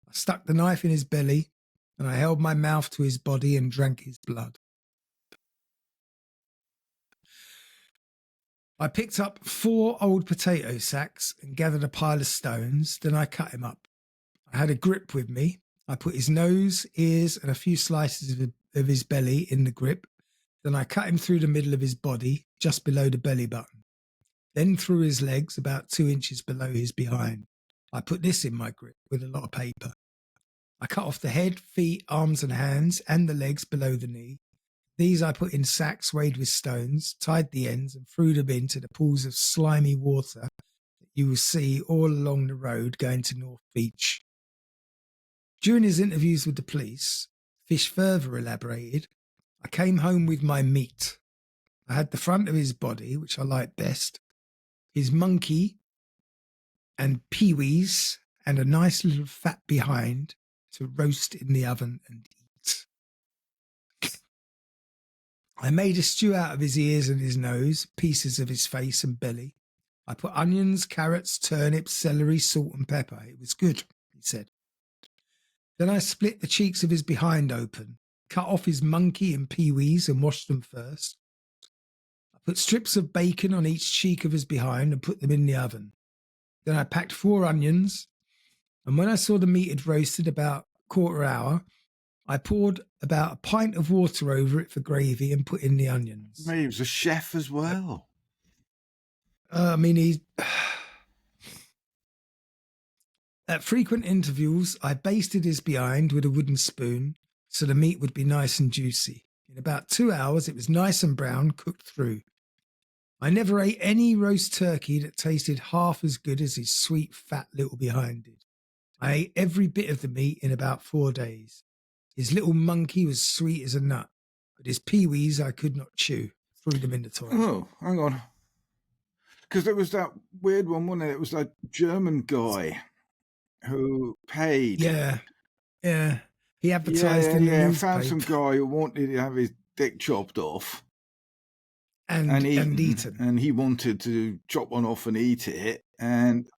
I stuck the knife in his belly, and I held my mouth to his body and drank his blood. I picked up 4 old potato sacks and gathered a pile of stones, then I cut him up. I had a grip with me. I put his nose, ears, and a few slices of his belly in the grip. Then I cut him through the middle of his body, just below the belly button. Then through his legs, about 2 inches below his behind. I put this in my grip with a lot of paper. I cut off the head, feet, arms and hands, and the legs below the knee. These I put in sacks weighed with stones, tied the ends and threw them into the pools of slimy water that you will see all along the road going to North Beach. During his interviews with the police, Fish further elaborated, I came home with my meat. I had the front of his body, which I liked best, his monkey and peewees, and a nice little fat behind to roast in the oven and eat. I made a stew out of his ears and his nose, pieces of his face and belly. I put onions, carrots, turnips, celery, salt and pepper. It was good, he said. Then I split the cheeks of his behind open, cut off his monkey and peewees and washed them first. I put strips of bacon on each cheek of his behind and put them in the oven. Then I packed 4 onions, and when I saw the meat had roasted about a quarter hour, I poured about a pint of water over it for gravy and put in the onions. He was a chef as well. At frequent intervals, I basted his behind with a wooden spoon so the meat would be nice and juicy. In about 2 hours, it was nice and brown, cooked through. I never ate any roast turkey that tasted half as good as his sweet, fat little behind did. I ate every bit of the meat in about 4 days. His little monkey was sweet as a nut, but his peewees I could not chew. Threw them in the toilet. Oh, hang on. Because there was that weird one, wasn't it? It was that German guy who paid. Yeah. He advertised in the newspaper. Found some guy who wanted to have his dick chopped off. And eaten. And he wanted to chop one off and eat it. And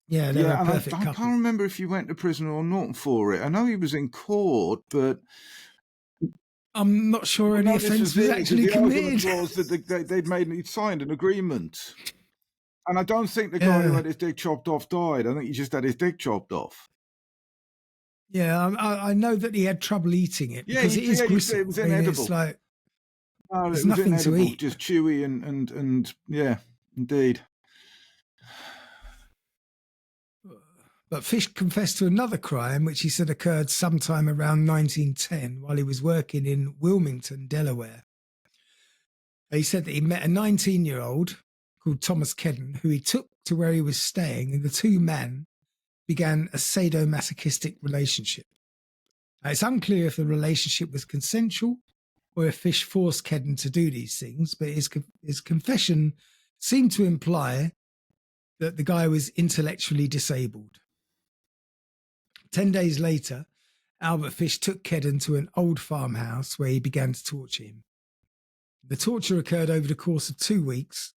they were a perfect couple. I can't remember if he went to prison or not for it. I know he was in court, but I'm not sure any offence was actually committed. The argument was that he'd signed an agreement. And I don't think the guy who had his dick chopped off died. I think he just had his dick chopped off. Yeah, I know that he had trouble eating it because it is gristle. It was inedible. There's nothing to eat. Just chewy and yeah, indeed. But Fish confessed to another crime, which he said occurred sometime around 1910 while he was working in Wilmington, Delaware. He said that he met a 19-year-old called Thomas Kedden, who he took to where he was staying, and the two men began a sadomasochistic relationship. Now, it's unclear if the relationship was consensual or if Fish forced Kedden to do these things, but his confession seemed to imply that the guy was intellectually disabled. 10 days later, Albert Fish took Kedden to an old farmhouse where he began to torture him. The torture occurred over the course of 2 weeks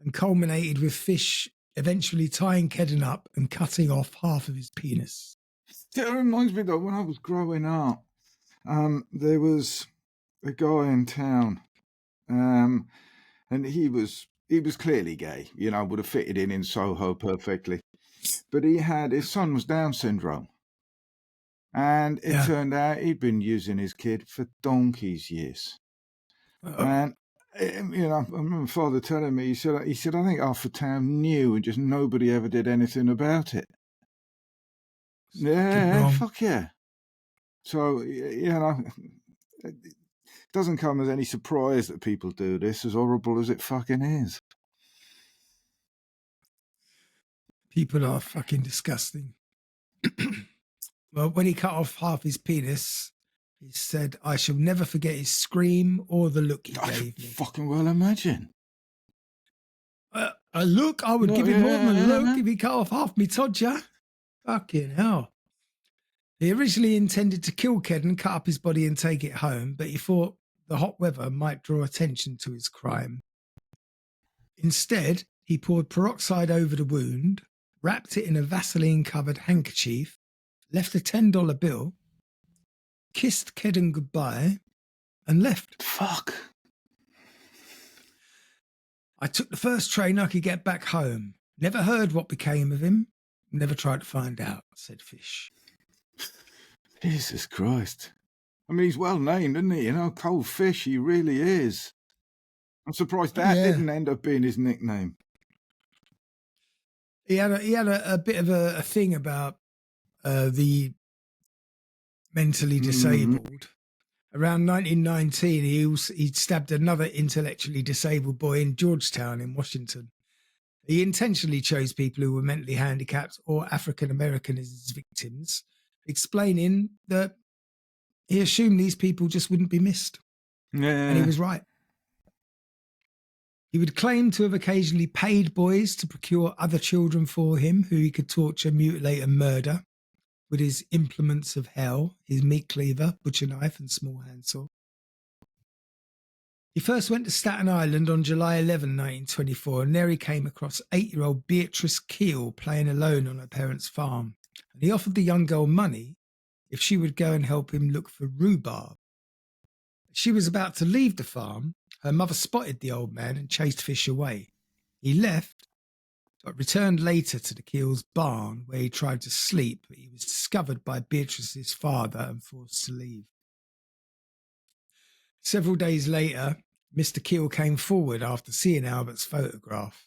and culminated with Fish eventually tying Kedden up and cutting off half of his penis. It reminds me that when I was growing up, there was a guy in town, and he was clearly gay, would have fitted in Soho perfectly. But his son was Down syndrome. And it turned out he'd been using his kid for donkey's years. And, I remember Father telling me, he said, I think half the town knew and just nobody ever did anything about it. Yeah, fuck yeah. So, it doesn't come as any surprise that people do this, as horrible as it fucking is. People are fucking disgusting. Well, when he cut off half his penis, he said, "I shall never forget his scream or the look he gave me." Fucking well imagine. A look? I would give him more than a look if he cut off half me todger. Fucking hell. He originally intended to kill Kedden, cut up his body and take it home, but he thought the hot weather might draw attention to his crime. Instead, he poured peroxide over the wound, wrapped it in a Vaseline-covered handkerchief, left a $10 bill, kissed Kedden goodbye, and left. Fuck. I took the first train I could get back home. Never heard what became of him. Never tried to find out, said Fish. Jesus Christ. I mean, he's well named, isn't he? Cold Fish, he really is. I'm surprised that didn't end up being his nickname. He had a bit of a thing about the mentally disabled. Around 1919, he stabbed another intellectually disabled boy in Georgetown in Washington. He intentionally chose people who were mentally handicapped or African American as his victims, explaining that he assumed these people just wouldn't be missed. Yeah. And he was right. He would claim to have occasionally paid boys to procure other children for him who he could torture, mutilate and murder with his implements of hell, his meat cleaver, butcher knife and small handsaw. He first went to Staten Island on July 11, 1924, and there he came across 8-year-old Beatrice Keel playing alone on her parents' farm. And he offered the young girl money if she would go and help him look for rhubarb. She was about to leave the farm. Her mother spotted the old man and chased Fish away. He left, but returned later to the Keel's barn where he tried to sleep, but he was discovered by Beatrice's father and forced to leave. Several days later, Mr. Keel came forward after seeing Albert's photograph.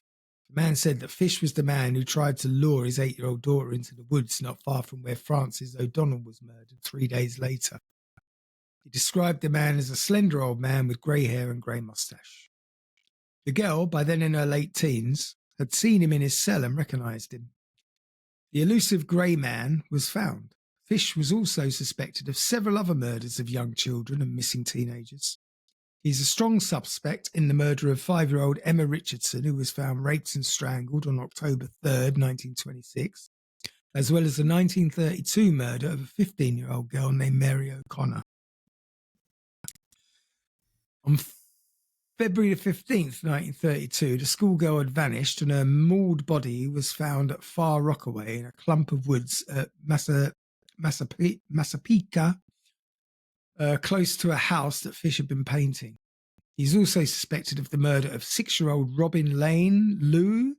The man said that Fish was the man who tried to lure his 8-year-old daughter into the woods not far from where Frances O'Donnell was murdered 3 days later. He described the man as a slender old man with grey hair and grey moustache. The girl, by then in her late teens, had seen him in his cell and recognised him. The elusive grey man was found. Fish was also suspected of several other murders of young children and missing teenagers. He's a strong suspect in the murder of 5-year-old Emma Richardson, who was found raped and strangled on October 3rd, 1926, as well as the 1932 murder of a 15-year-old girl named Mary O'Connor. On February 15th, 1932, the schoolgirl had vanished and her mauled body was found at Far Rockaway in a clump of woods at Massapequa, close to a house that Fish had been painting. He's also suspected of the murder of 6-year-old Robin Lane Lou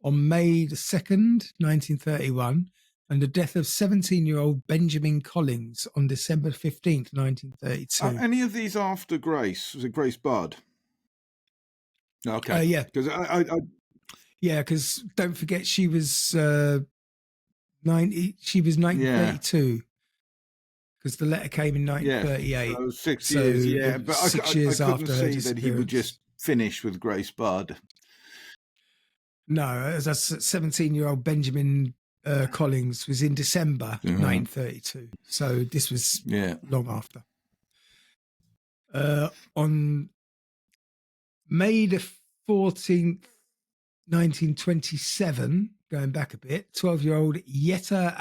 on May 2nd, 1931, and the death of 17-year-old Benjamin Collins on December 15th, 1932. Any of these after Grace? Was it Grace Budd? Okay. Yeah. Because Yeah, because don't forget she was 1932. Because the letter came in 1938. So 6 years, yeah. But 6 I years couldn't after see that he would just finish with Grace Budd. No, as a 17-year-old Benjamin Collins was in December 1932. So this was long after. On May the 14th, 1927, going back a bit, 12-year-old Yetta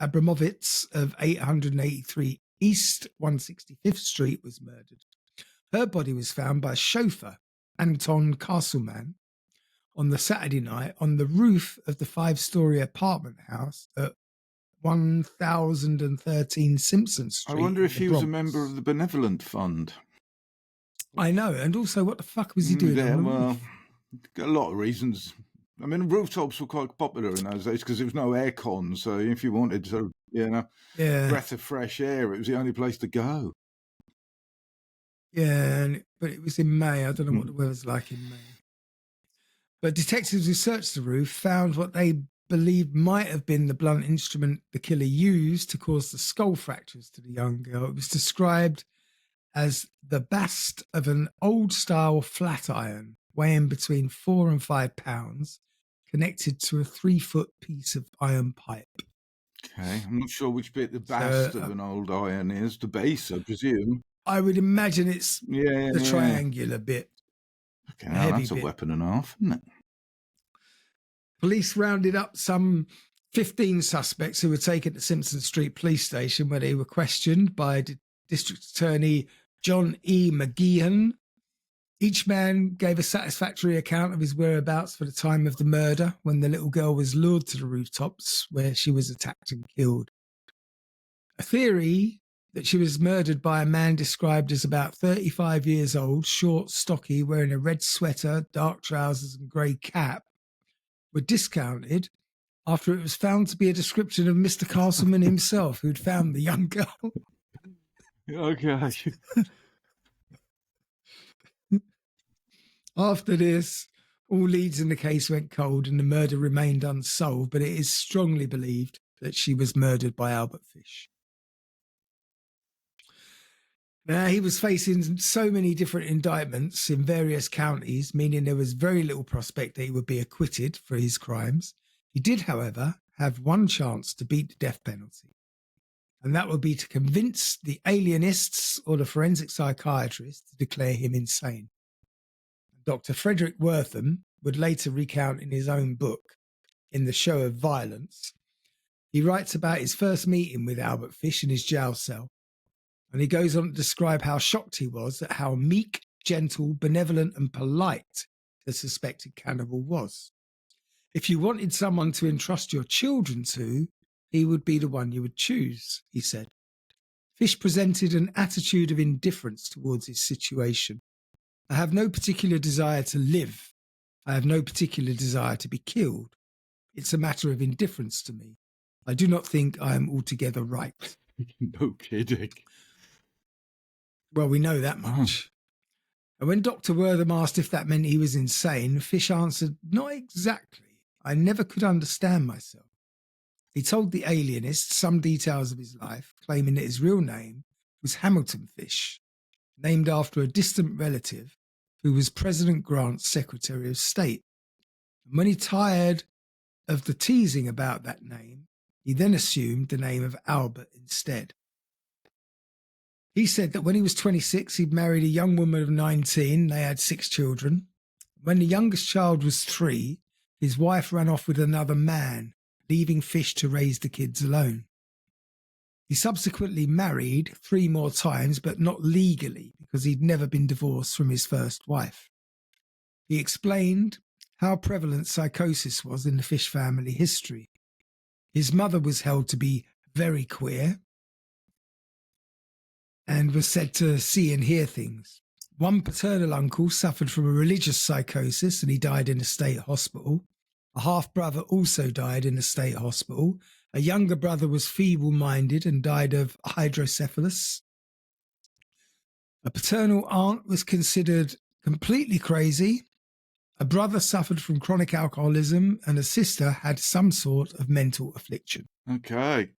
Abramovitz of 883 East 165th Street was murdered. Her body was found by chauffeur Anton Castleman on the Saturday night on the roof of the 5-story apartment house at 1013 Simpson Street. I wonder if he was a member of the Benevolent Fund. I know, and also what the fuck was he doing? Well, got a lot of reasons. I mean, rooftops were quite popular in those days because there was no aircon, so if you wanted to, breath of fresh air, it was the only place to go. Yeah, but it was in May. I don't know what the weather's like in May. But detectives who searched the roof found what they believed might have been the blunt instrument the killer used to cause the skull fractures to the young girl. It was described as the bast of an old-style flat iron weighing between 4 and 5 pounds, connected to a 3-foot piece of iron pipe. Okay, I'm not sure which bit the bast of an old iron is. The base, I presume. I would imagine it's the triangular bit. Okay, now that's a weapon and a half, isn't it? Police rounded up some 15 suspects who were taken to Simpson Street Police Station, where they were questioned by District Attorney John E. McGeehan. Each man gave a satisfactory account of his whereabouts for the time of the murder, when the little girl was lured to the rooftops where she was attacked and killed. A theory that she was murdered by a man described as about 35 years old, short, stocky, wearing a red sweater, dark trousers and grey cap, were discounted after it was found to be a description of Mr. Castleman himself, who'd found the young girl. Okay. After this, all leads in the case went cold and the murder remained unsolved, but it is strongly believed that she was murdered by Albert Fish. Now, he was facing so many different indictments in various counties, meaning there was very little prospect that he would be acquitted for his crimes. He did, however, have one chance to beat the death penalty, and that would be to convince the alienists or the forensic psychiatrists to declare him insane. Dr. Frederick Wortham would later recount in his own book, In the Show of Violence. He writes about his first meeting with Albert Fish in his jail cell, and he goes on to describe how shocked he was at how meek, gentle, benevolent and polite the suspected cannibal was. If you wanted someone to entrust your children to, he would be the one you would choose, he said. Fish presented an attitude of indifference towards his situation. I have no particular desire to live. I have no particular desire to be killed. It's a matter of indifference to me. I do not think I am altogether right. No kidding. Well, we know that much. And when Dr. Wortham asked if that meant he was insane, Fish answered, not exactly. I never could understand myself. He told the alienists some details of his life, claiming that his real name was Hamilton Fish, named after a distant relative who was President Grant's Secretary of State. And when he tired of the teasing about that name, he then assumed the name of Albert instead. He said that when he was 26, he'd married a young woman of 19. They had 6 children. When the youngest child was 3, his wife ran off with another man, leaving Fish to raise the kids alone. He subsequently married 3 more times, but not legally, because he'd never been divorced from his first wife. He explained how prevalent psychosis was in the Fish family history. His mother was held to be very queer and was said to see and hear things. One paternal uncle suffered from a religious psychosis and he died in a state hospital. A half-brother also died in a state hospital. A younger brother was feeble-minded and died of hydrocephalus. A paternal aunt was considered completely crazy. A brother suffered from chronic alcoholism and a sister had some sort of mental affliction. Okay.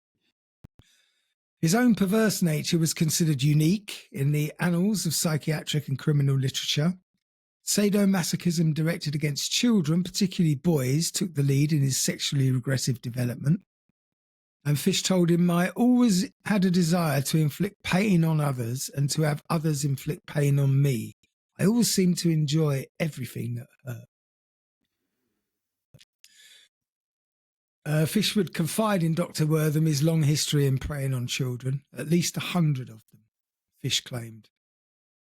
His own perverse nature was considered unique in the annals of psychiatric and criminal literature. Sadomasochism directed against children, particularly boys, took the lead in his sexually regressive development. And Fish told him, I always had a desire to inflict pain on others and to have others inflict pain on me. I always seem to enjoy everything that hurt. Fish would confide in Dr. Wortham his long history in preying on children, at least 100 of them, Fish claimed.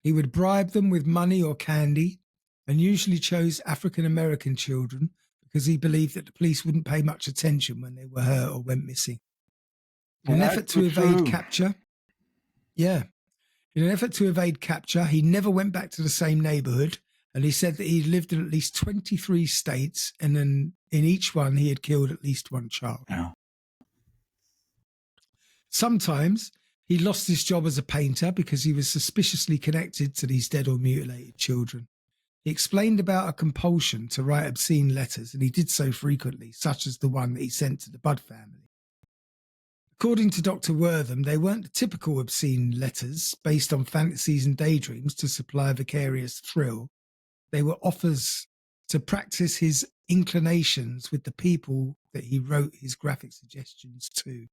He would bribe them with money or candy, and usually chose African American children because he believed that the police wouldn't pay much attention when they were hurt or went missing. In an effort to evade capture, he never went back to the same neighborhood, and he said that he lived in at least 23 states, and then in each one he had killed at least one child. Yeah. Sometimes he lost his job as a painter because he was suspiciously connected to these dead or mutilated children. He explained about a compulsion to write obscene letters, and he did so frequently, such as the one that he sent to the Budd family. According to Dr. Wortham, they weren't the typical obscene letters based on fantasies and daydreams to supply a vicarious thrill. They were offers to practice his inclinations with the people that he wrote his graphic suggestions to.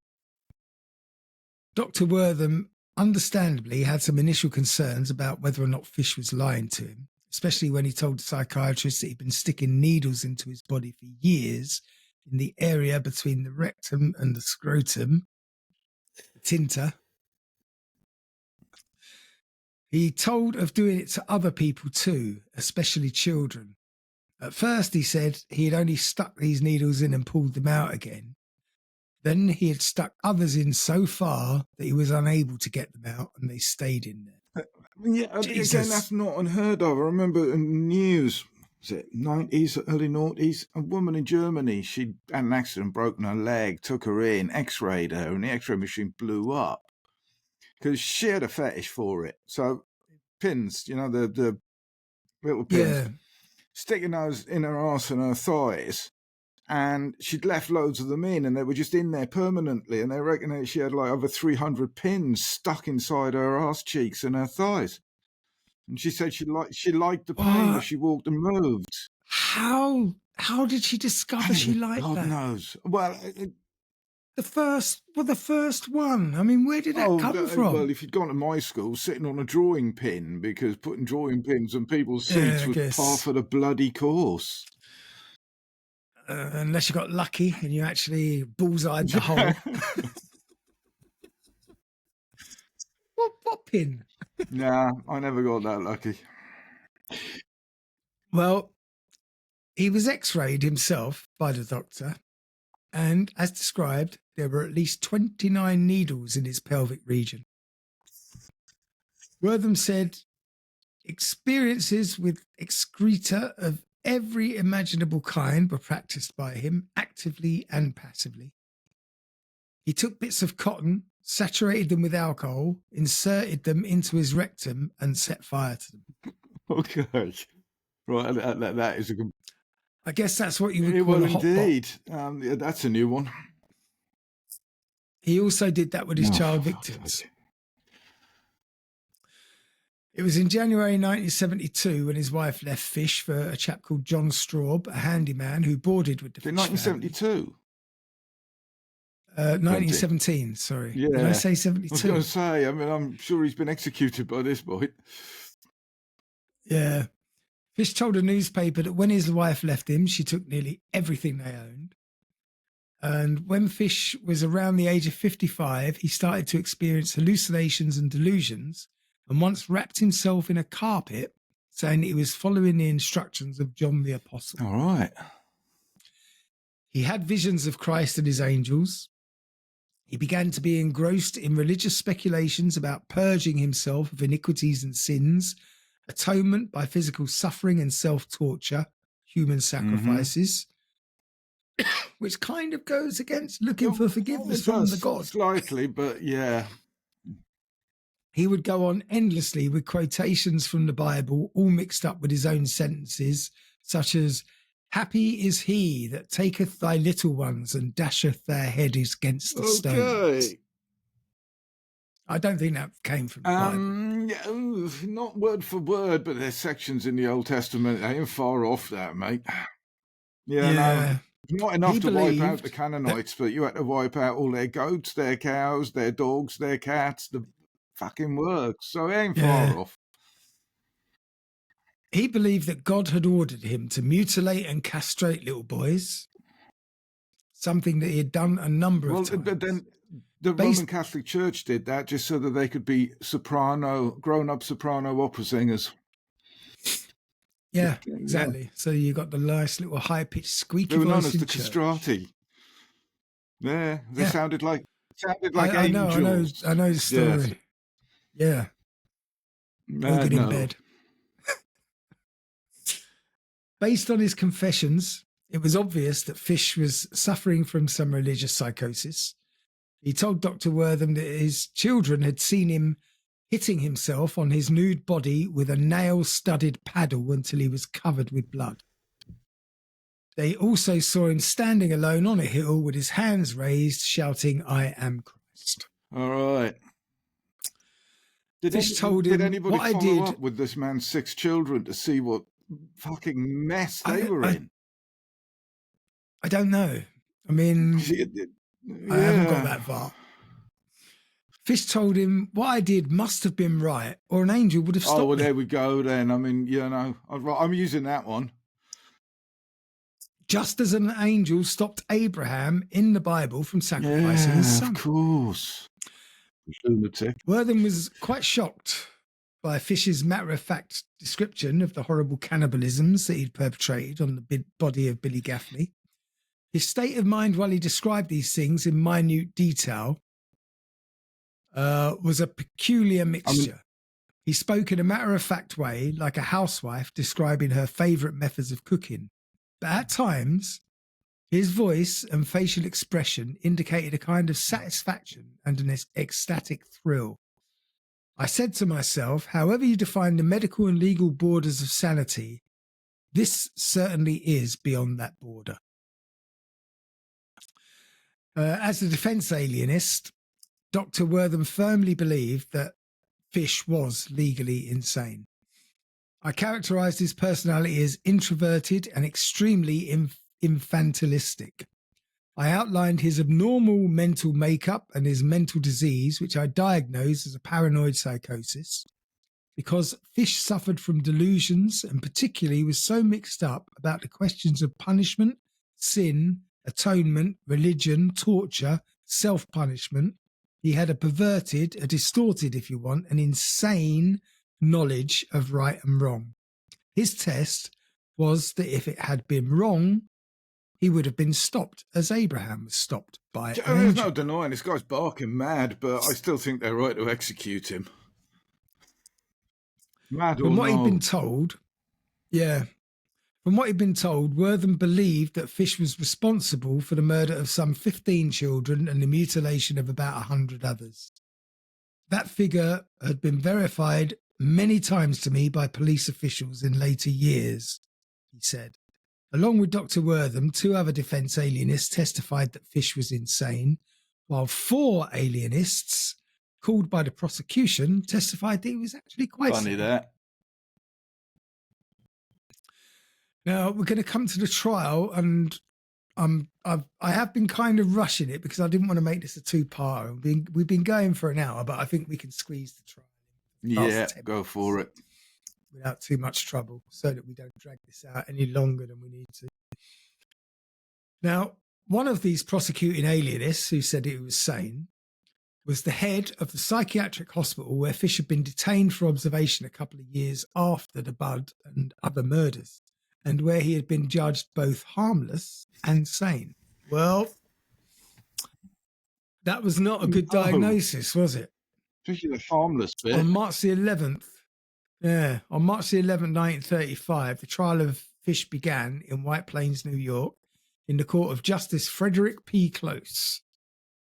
Dr. Wortham understandably had some initial concerns about whether or not Fish was lying to him, especially when he told the psychiatrist that he'd been sticking needles into his body for years in the area between the rectum and the scrotum, the tinta. He told of doing it to other people too, especially children. At first, he said he had only stuck these needles in and pulled them out again. Then he had stuck others in so far that he was unable to get them out, and they stayed in there. Yeah, again, that's not unheard of. I remember in the news, was it 90s, early 90s, a woman in Germany, she had an accident, broken her leg, took her in, x-rayed her, and the x-ray machine blew up because she had a fetish for it. So pins, the little pins, sticking those in her arse and her thighs, and she'd left loads of them in, and they were just in there permanently, and they reckon that she had like over 300 pins stuck inside her arse cheeks and her thighs. And she said she liked the pain as she walked and moved. How did she discover she liked that? God knows. Well, the first one. I mean, where did that come from? Well, if you'd gone to my school, sitting on a drawing pin, because putting drawing pins on people's seats was part of the bloody course. Unless you got lucky and you actually bullseyed the hole. What pin? Nah, I never got that lucky. Well, he was x-rayed himself by the doctor, and as described, there were at least 29 needles in his pelvic region. Wortham said experiences with excreta of every imaginable kind were practiced by him, actively and passively. He took bits of cotton, saturated them with alcohol, inserted them into his rectum, and set fire to them. Okay. Right, that is a good... I guess that's what you would call a hot indeed. Yeah, that's a new one. He also did that with his child victims. It was in January 1972 when his wife left Fish for a chap called John Straub, a handyman who boarded with the Fish 1972? 1917, sorry. Yeah. Did I say 72? I was going to say, I'm sure he's been executed by this point. Yeah. Fish told a newspaper that when his wife left him, she took nearly everything they owned. And when Fish was around the age of 55, he started to experience hallucinations and delusions, and once wrapped himself in a carpet, saying that he was following the instructions of John the Apostle. All right. He had visions of Christ and his angels. He began to be engrossed in religious speculations about purging himself of iniquities and sins, atonement by physical suffering and self-torture, human sacrifices, which kind of goes against looking for forgiveness from the God. Slightly, but yeah. He would go on endlessly with quotations from the Bible, all mixed up with his own sentences, such as, "Happy is he that taketh thy little ones and dasheth their heads against the stones." I don't think that came from the Bible. Yeah, not word for word, but there's sections in the Old Testament. They ain't far off that, mate. Yeah. No. Not enough to wipe out the Canaanites, but you had to wipe out all their goats, their cows, their dogs, their cats, the fucking works. So it ain't far off. He believed that God had ordered him to mutilate and castrate little boys, something that he had done a number of times. But then the Roman Catholic Church did that just so that they could be grown-up soprano opera singers. Yeah, exactly. Yeah. So you got the nice little high-pitched squeaky voice. They were known as the castrati. Yeah, they sounded like angels. I know the story. Yeah. All good in bed. Based on his confessions, it was obvious that Fish was suffering from some religious psychosis. He told Dr. Wortham that his children had seen him hitting himself on his nude body with a nail-studded paddle until he was covered with blood. They also saw him standing alone on a hill with his hands raised, shouting, "I am Christ." All right. Did anybody follow up with this man's 6 children to see what fucking mess they were in? I don't know. I mean, I haven't got that far. Fish told him, "What I did must have been right, or an angel would have stopped me." Oh, well, there we go then. I mean, I'm using that one. Just as an angel stopped Abraham in the Bible from sacrificing his son. Of course. Lunatic. Wortham was quite shocked by Fish's matter-of-fact description of the horrible cannibalisms that he'd perpetrated on the body of Billy Gaffney. His state of mind while he described these things in minute detail was a peculiar mixture. He spoke in a matter-of-fact way, like a housewife describing her favourite methods of cooking. But at times, his voice and facial expression indicated a kind of satisfaction and an ecstatic thrill. I said to myself, however you define the medical and legal borders of sanity, this certainly is beyond that border. As a defence alienist, Dr. Wortham firmly believed that Fish was legally insane. I characterised his personality as introverted and extremely infantilistic. I outlined his abnormal mental makeup and his mental disease, which I diagnosed as a paranoid psychosis, because Fish suffered from delusions and particularly was so mixed up about the questions of punishment, sin, atonement, religion, torture, self-punishment. He had a distorted, if you want, an insane knowledge of right and wrong. His test was that if it had been wrong, he would have been stopped, as Abraham was stopped by an angel. There's no denying this guy's barking mad, but I still think they're right to execute him. Mad or From what no. he'd been told, From what he'd been told, Wortham believed that Fish was responsible for the murder of some 15 children and the mutilation of about 100 others. That figure had been verified many times to me by police officials in later years, he said. Along with Dr. Wortham, 2 other defence alienists testified that Fish was insane, while 4 alienists, called by the prosecution, testified that he was actually quite funny. That. Now, we're going to come to the trial, and I have been kind of rushing it because I didn't want to make this a 2-parter. We've been going for an hour, but I think we can squeeze the trial. Yeah, go for it. Without too much trouble, so that we don't drag this out any longer than we need to. Now, one of these prosecuting alienists who said he was sane was the head of the psychiatric hospital where Fish had been detained for observation a couple of years after the Budd and other murders, and where he had been judged both harmless and sane. Well, that was not a good diagnosis, was it? Especially the harmless bit. On March the 11th, 1935, the trial of Fish began in White Plains, New York, in the court of Justice Frederick P. Close.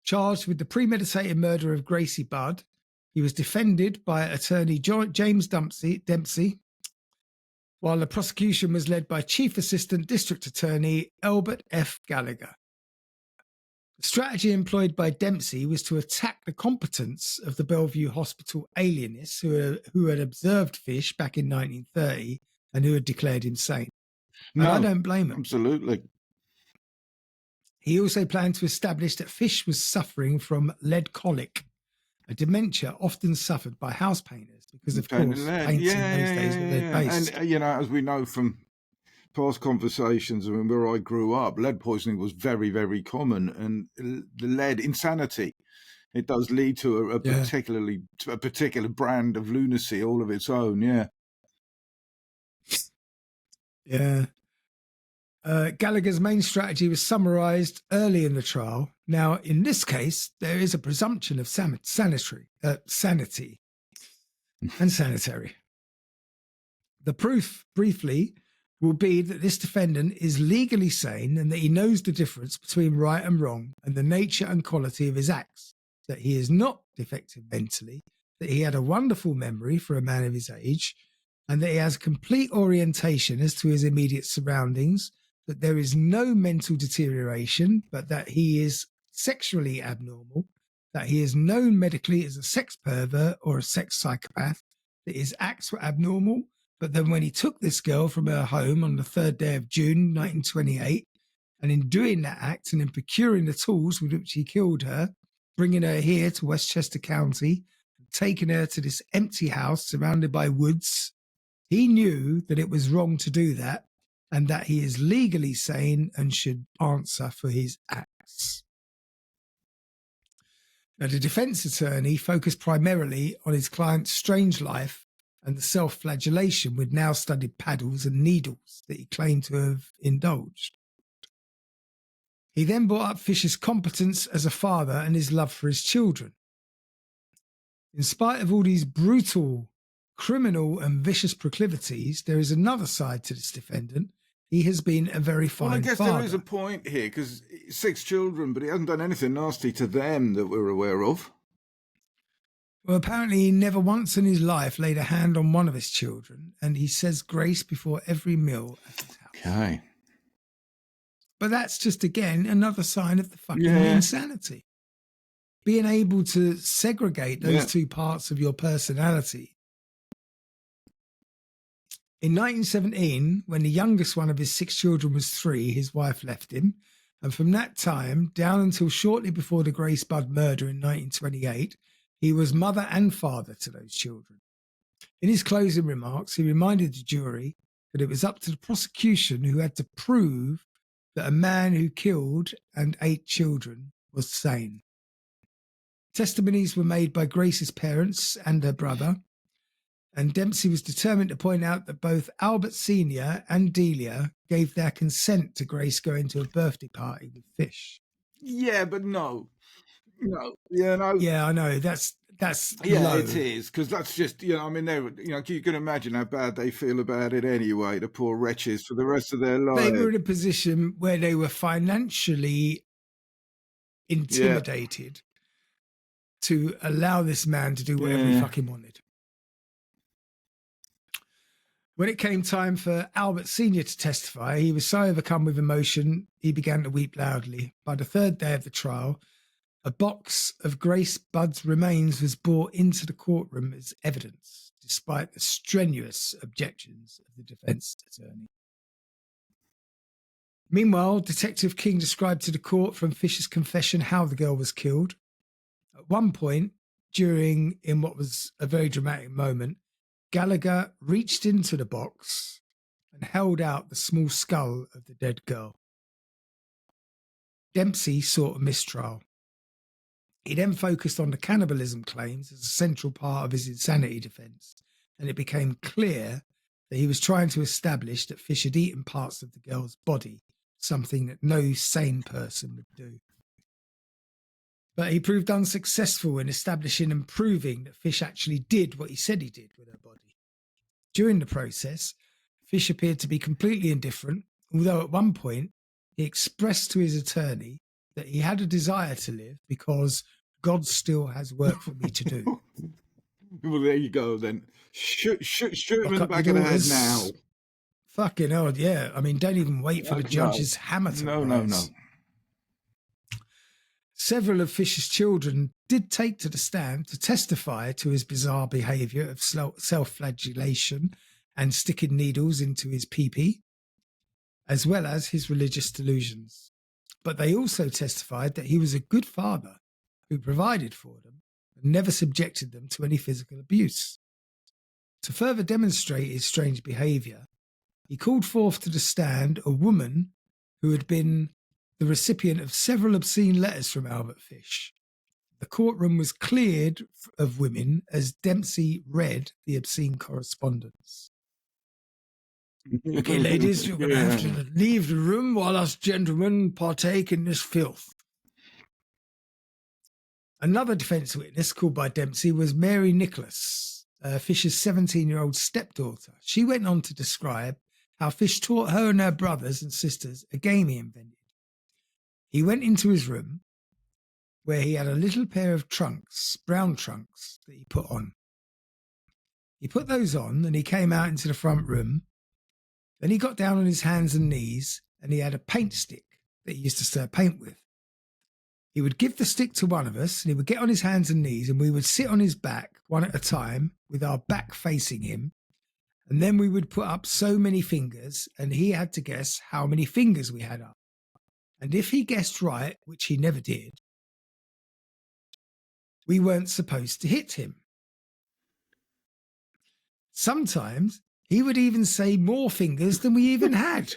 Charged with the premeditated murder of Gracie Budd, he was defended by attorney James Dempsey, while the prosecution was led by Chief Assistant District Attorney Elbert F. Gallagher. The strategy employed by Dempsey was to attack the competence of the Bellevue Hospital alienists who had observed Fish back in 1930 and who had declared him sane. And I don't blame him. Absolutely. He also planned to establish that Fish was suffering from lead colic, a dementia often suffered by house painters because, of course, paints in those days were lead-based. And, as we know from past conversations, I mean, where I grew up, lead poisoning was very, very common, and the lead insanity, it does lead to a particular brand of lunacy all of its own. Yeah. Gallagher's main strategy was summarised early in the trial. Now, in this case, there is a presumption of sanity and sanitary. The proof, briefly, will be that this defendant is legally sane and that he knows the difference between right and wrong and the nature and quality of his acts, that he is not defective mentally, that he had a wonderful memory for a man of his age, and that he has complete orientation as to his immediate surroundings, that there is no mental deterioration, but that he is sexually abnormal, that he is known medically as a sex pervert or a sex psychopath, that his acts were abnormal, but then when he took this girl from her home on the 3rd day of June 1928, and in doing that act and in procuring the tools with which he killed her, bringing her here to Westchester County, and taking her to this empty house surrounded by woods, he knew that it was wrong to do that, and that he is legally sane and should answer for his acts. Now, the defence attorney focused primarily on his client's strange life and the self-flagellation with now-studied paddles and needles that he claimed to have indulged. He then brought up Fisher's competence as a father and his love for his children. In spite of all these brutal, criminal and vicious proclivities, there is another side to this defendant. He has been a very fine father. Well, I guess there is a point here, because 6 children, but he hasn't done anything nasty to them that we're aware of. Well, apparently he never once in his life laid a hand on one of his children, and he says grace before every meal at his house. Okay. But that's just, again, another sign of the fucking insanity. Being able to segregate those two parts of your personality. In 1917, when the youngest one of his 6 children was 3, his wife left him. And from that time, down until shortly before the Grace Budd murder in 1928, he was mother and father to those children. In his closing remarks, he reminded the jury that it was up to the prosecution who had to prove that a man who killed and 8 children was sane. Testimonies were made by Grace's parents and her brother, and Dempsey was determined to point out that both Albert Sr. and Delia gave their consent to Grace going to a birthday party with Fish. Yeah, but no. Yeah, no. Yeah, I know. That's low. It is, because that's just, I mean, you can imagine how bad they feel about it anyway, the poor wretches, for the rest of their lives. They were in a position where they were financially intimidated to allow this man to do whatever he fucking wanted. When it came time for Albert Sr. to testify, he was so overcome with emotion, he began to weep loudly. By the 3rd day of the trial, a box of Grace Budd's remains was brought into the courtroom as evidence, despite the strenuous objections of the defence attorney. Meanwhile, Detective King described to the court from Fisher's confession how the girl was killed. At one point, in what was a very dramatic moment, Gallagher reached into the box and held out the small skull of the dead girl. Dempsey sought a mistrial. He then focused on the cannibalism claims as a central part of his insanity defence, and it became clear that he was trying to establish that Fish had eaten parts of the girl's body, something that no sane person would do. But he proved unsuccessful in establishing and proving that Fish actually did what he said he did with her body. During the process, Fish appeared to be completely indifferent, although at one point he expressed to his attorney that he had a desire to live because God still has work for me to do. Well, there you go then. Shoot him in the back of the head now. Fucking hell, yeah. I mean, don't even wait for the judge's hammer to rise. No. Several of Fisher's children did take to the stand to testify to his bizarre behaviour of self-flagellation and sticking needles into his pee-pee, as well as his religious delusions. But they also testified that he was a good father who provided for them and never subjected them to any physical abuse. To further demonstrate his strange behaviour, he called forth to the stand a woman who had been the recipient of several obscene letters from Albert Fish. The courtroom was cleared of women as Dempsey read the obscene correspondence. Okay, ladies, you're going to have to leave the room while us gentlemen partake in this filth. Another defence witness called by Dempsey was Mary Nicholas, Fish's 17-year-old stepdaughter. She went on to describe how Fish taught her and her brothers and sisters a game he invented. He went into his room, where he had a little pair of trunks, brown trunks, that he put on. He put those on and he came out into the front room. Then he got down on his hands and knees and he had a paint stick that he used to stir paint with. He would give the stick to one of us and he would get on his hands and knees and we would sit on his back one at a time with our back facing him. And then we would put up so many fingers and he had to guess how many fingers we had up. And if he guessed right, which he never did, we weren't supposed to hit him. Sometimes he would even say more fingers than we even had.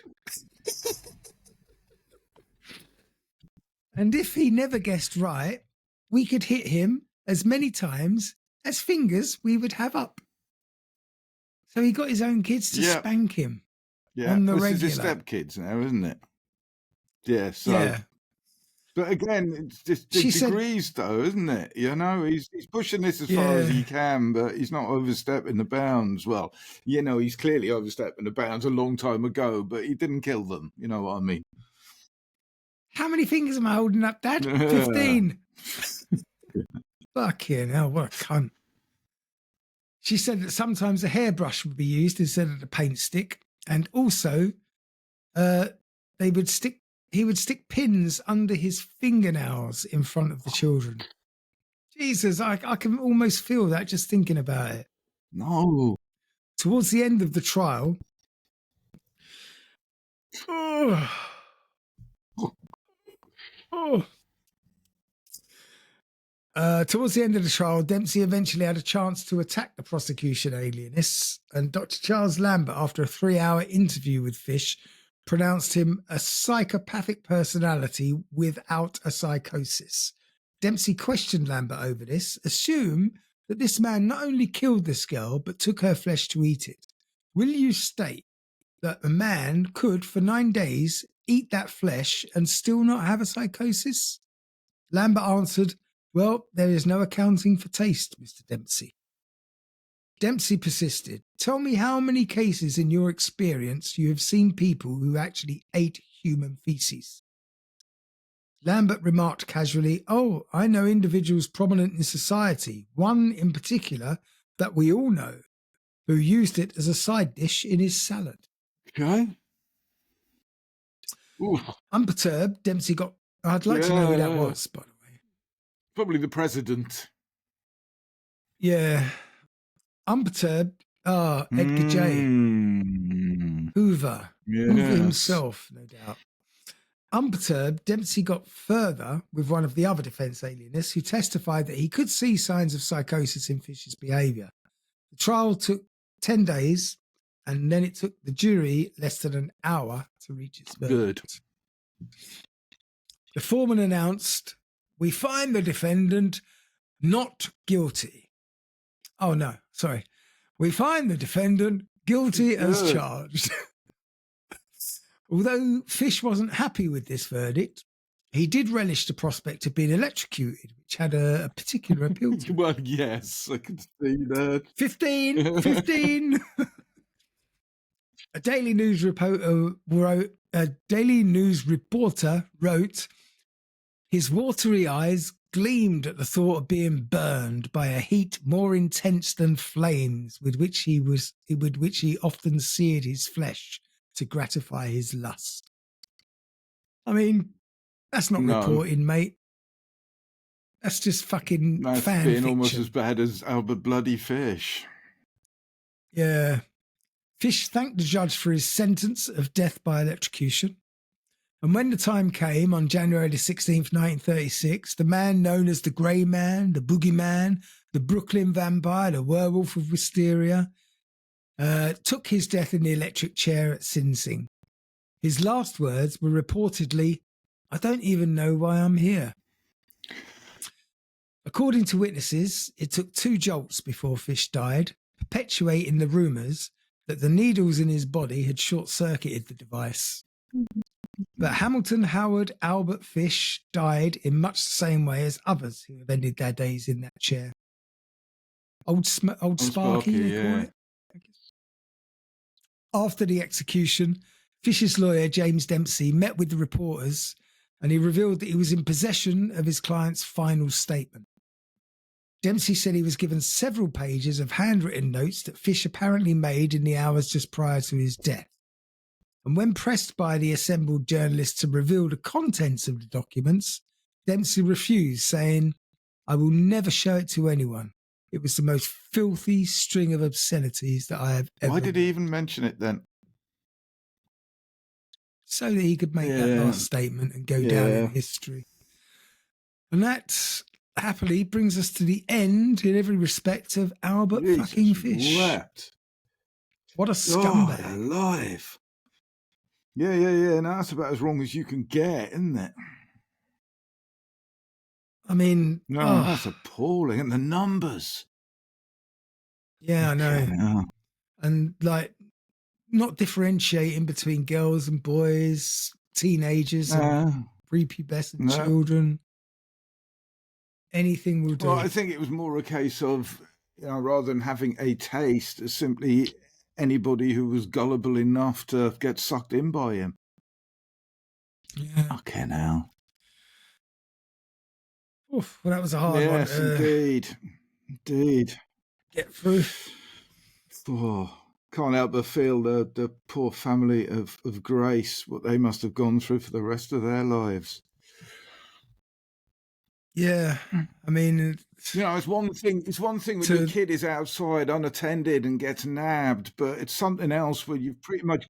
And if he never guessed right, we could hit him as many times as fingers we would have up. So he got his own kids to spank him on the regular. This is his stepkids now, isn't it? Yeah, so... Yeah. But again, it's just degrees, though, isn't it? You know, he's pushing this as far as he can, but he's not overstepping the bounds. Well, you know, he's clearly overstepping the bounds a long time ago, but he didn't kill them. You know what I mean? How many fingers am I holding up, Dad? 15. Fucking hell, what a cunt. She said that sometimes a hairbrush would be used instead of the paint stick, and also he would stick pins under his fingernails in front of the children. Jesus, I can almost feel that just thinking about it. No. Towards the end of the trial, towards the end of the trial, Dempsey eventually had a chance to attack the prosecution alienists, and Dr. Charles Lambert, after a 3-hour interview with Fish, pronounced him a psychopathic personality without a psychosis. Dempsey questioned Lambert over this, assumed that this man not only killed this girl, but took her flesh to eat it. Will you state that a man could, for 9 days, eat that flesh and still not have a psychosis? Lambert answered, well, there is no accounting for taste, Mr. Dempsey. Dempsey persisted. Tell me how many cases in your experience you have seen people who actually ate human feces. Lambert remarked casually, oh, I know individuals prominent in society, one in particular that we all know, who used it as a side dish in his salad. Okay. Ooh. Unperturbed, Dempsey got... I'd like to know who that was, by the way. Probably the president. Yeah. Unperturbed, Edgar J. Hoover. Yes. Hoover himself, no doubt. Unperturbed, Dempsey got further with one of the other defence alienists who testified that he could see signs of psychosis in Fish's behaviour. The trial took 10 days, and then it took the jury less than an hour to reach its verdict. Good. The foreman announced, we find the defendant not guilty. Oh, no, sorry. We find the defendant guilty as charged. Although Fish wasn't happy with this verdict, he did relish the prospect of being electrocuted, which had a particular appeal to him. Well, yes, I can see that. 15. A Daily News reporter wrote, his watery eyes gleamed at the thought of being burned by a heat more intense than flames with which he often seared his flesh to gratify his lust. I mean, that's not reporting, mate. That's just fucking fan fiction. That's almost as bad as Albert Bloody Fish. Yeah. Fish thanked the judge for his sentence of death by electrocution. And when the time came on January the 16th, 1936, the man known as the Grey Man, the Boogeyman, the Brooklyn Vampire, the Werewolf of Wisteria, took his death in the electric chair at Sing Sing. His last words were reportedly, "I don't even know why I'm here." According to witnesses, it took 2 jolts before Fish died, perpetuating the rumours that the needles in his body had short-circuited the device. But Hamilton Howard Albert Fish died in much the same way as others who have ended their days in that chair. Old Sparky, they call it. I guess. After the execution, Fish's lawyer, James Dempsey, met with the reporters and he revealed that he was in possession of his client's final statement. Dempsey said he was given several pages of handwritten notes that Fish apparently made in the hours just prior to his death. And when pressed by the assembled journalists to reveal the contents of the documents, Dempsey refused, saying, "I will never show it to anyone. It was the most filthy string of obscenities that I have ever..." Why did he even mention it then? So that he could make that last statement and go down in history. And that happily brings us to the end in every respect of Albert fucking Fish. What a scumbag. God alive. Yeah. Now that's about as wrong as you can get, isn't it? I mean... No, that's appalling. And the numbers. Yeah, I know. And, like, not differentiating between girls and boys, teenagers and prepubescent children. Anything will do. Well, I think it was more a case of, rather than having a taste, simply anybody who was gullible enough to get sucked in by him. Yeah. Okay, now. Oof, well, that was a hard one. Yes, indeed. Get through. Oh, can't help but feel the poor family of Grace, what they must have gone through for the rest of their lives. Yeah, I mean, it's one thing. It's one thing when your kid is outside unattended and gets nabbed, but it's something else when you pretty much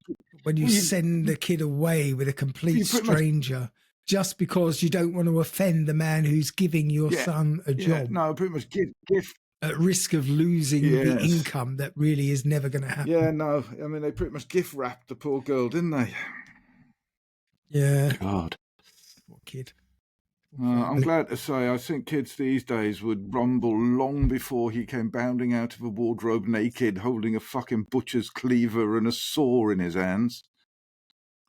send the kid away with a complete stranger just because you don't want to offend the man who's giving your son a job. No, pretty much gift at risk of losing the income that really is never going to happen. Yeah, no, I mean they pretty much gift wrapped the poor girl, didn't they? Yeah. God, poor kid. I'm glad to say I think kids these days would rumble long before he came bounding out of a wardrobe naked, holding a fucking butcher's cleaver and a saw in his hands.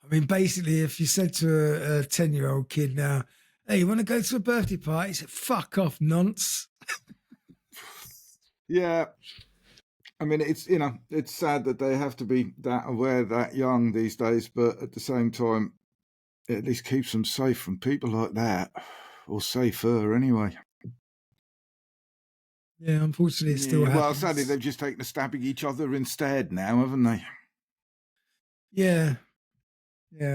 I mean, basically, if you said to a 10-year-old kid now, "Hey, you want to go to a birthday party?" He said, "Fuck off, nonce." Yeah. I mean, it's sad that they have to be that aware that young these days, but at the same time, it at least keeps them safe from people like that, or safer anyway. Yeah, unfortunately, it still happens. Well, sadly, they've just taken to stabbing each other instead now, haven't they? Yeah,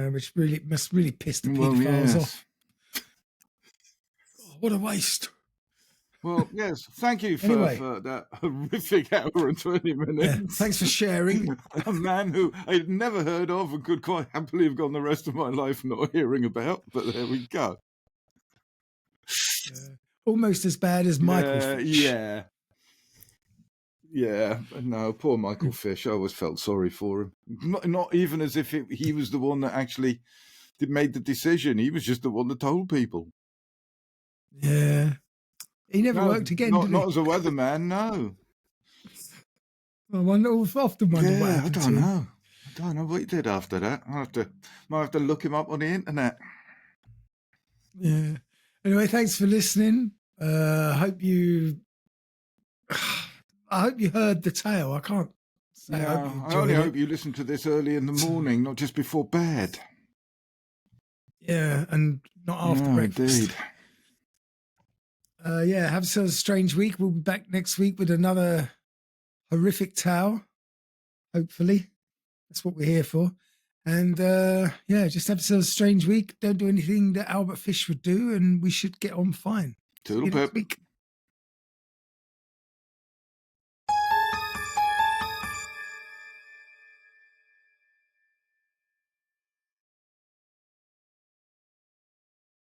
which must really piss the paedophiles off. Oh, what a waste. Well, yes, thank you for that horrific hour and 20 minutes. Yeah, thanks for sharing. A man who I'd never heard of and could quite happily have gone the rest of my life not hearing about, but there we go. Almost as bad as Michael Fish. Yeah, no, poor Michael Fish. I always felt sorry for him. Not even as if he was the one that actually made the decision. He was just the one that told people. Yeah. He never worked again, did he? Not as a weatherman, no. I often wonder what happened to him. I don't know what he did after that. Might have to look him up on the internet. Yeah. Anyway, thanks for listening. I hope you heard the tale. I can't say I only hope you listened to this early in the morning, not just before bed. Yeah, and not after breakfast. Indeed. Have yourselves a strange week. We'll be back next week with another horrific tale. Hopefully. That's what we're here for. And just have yourselves a strange week. Don't do anything that Albert Fish would do, and we should get on fine. Toodle pip.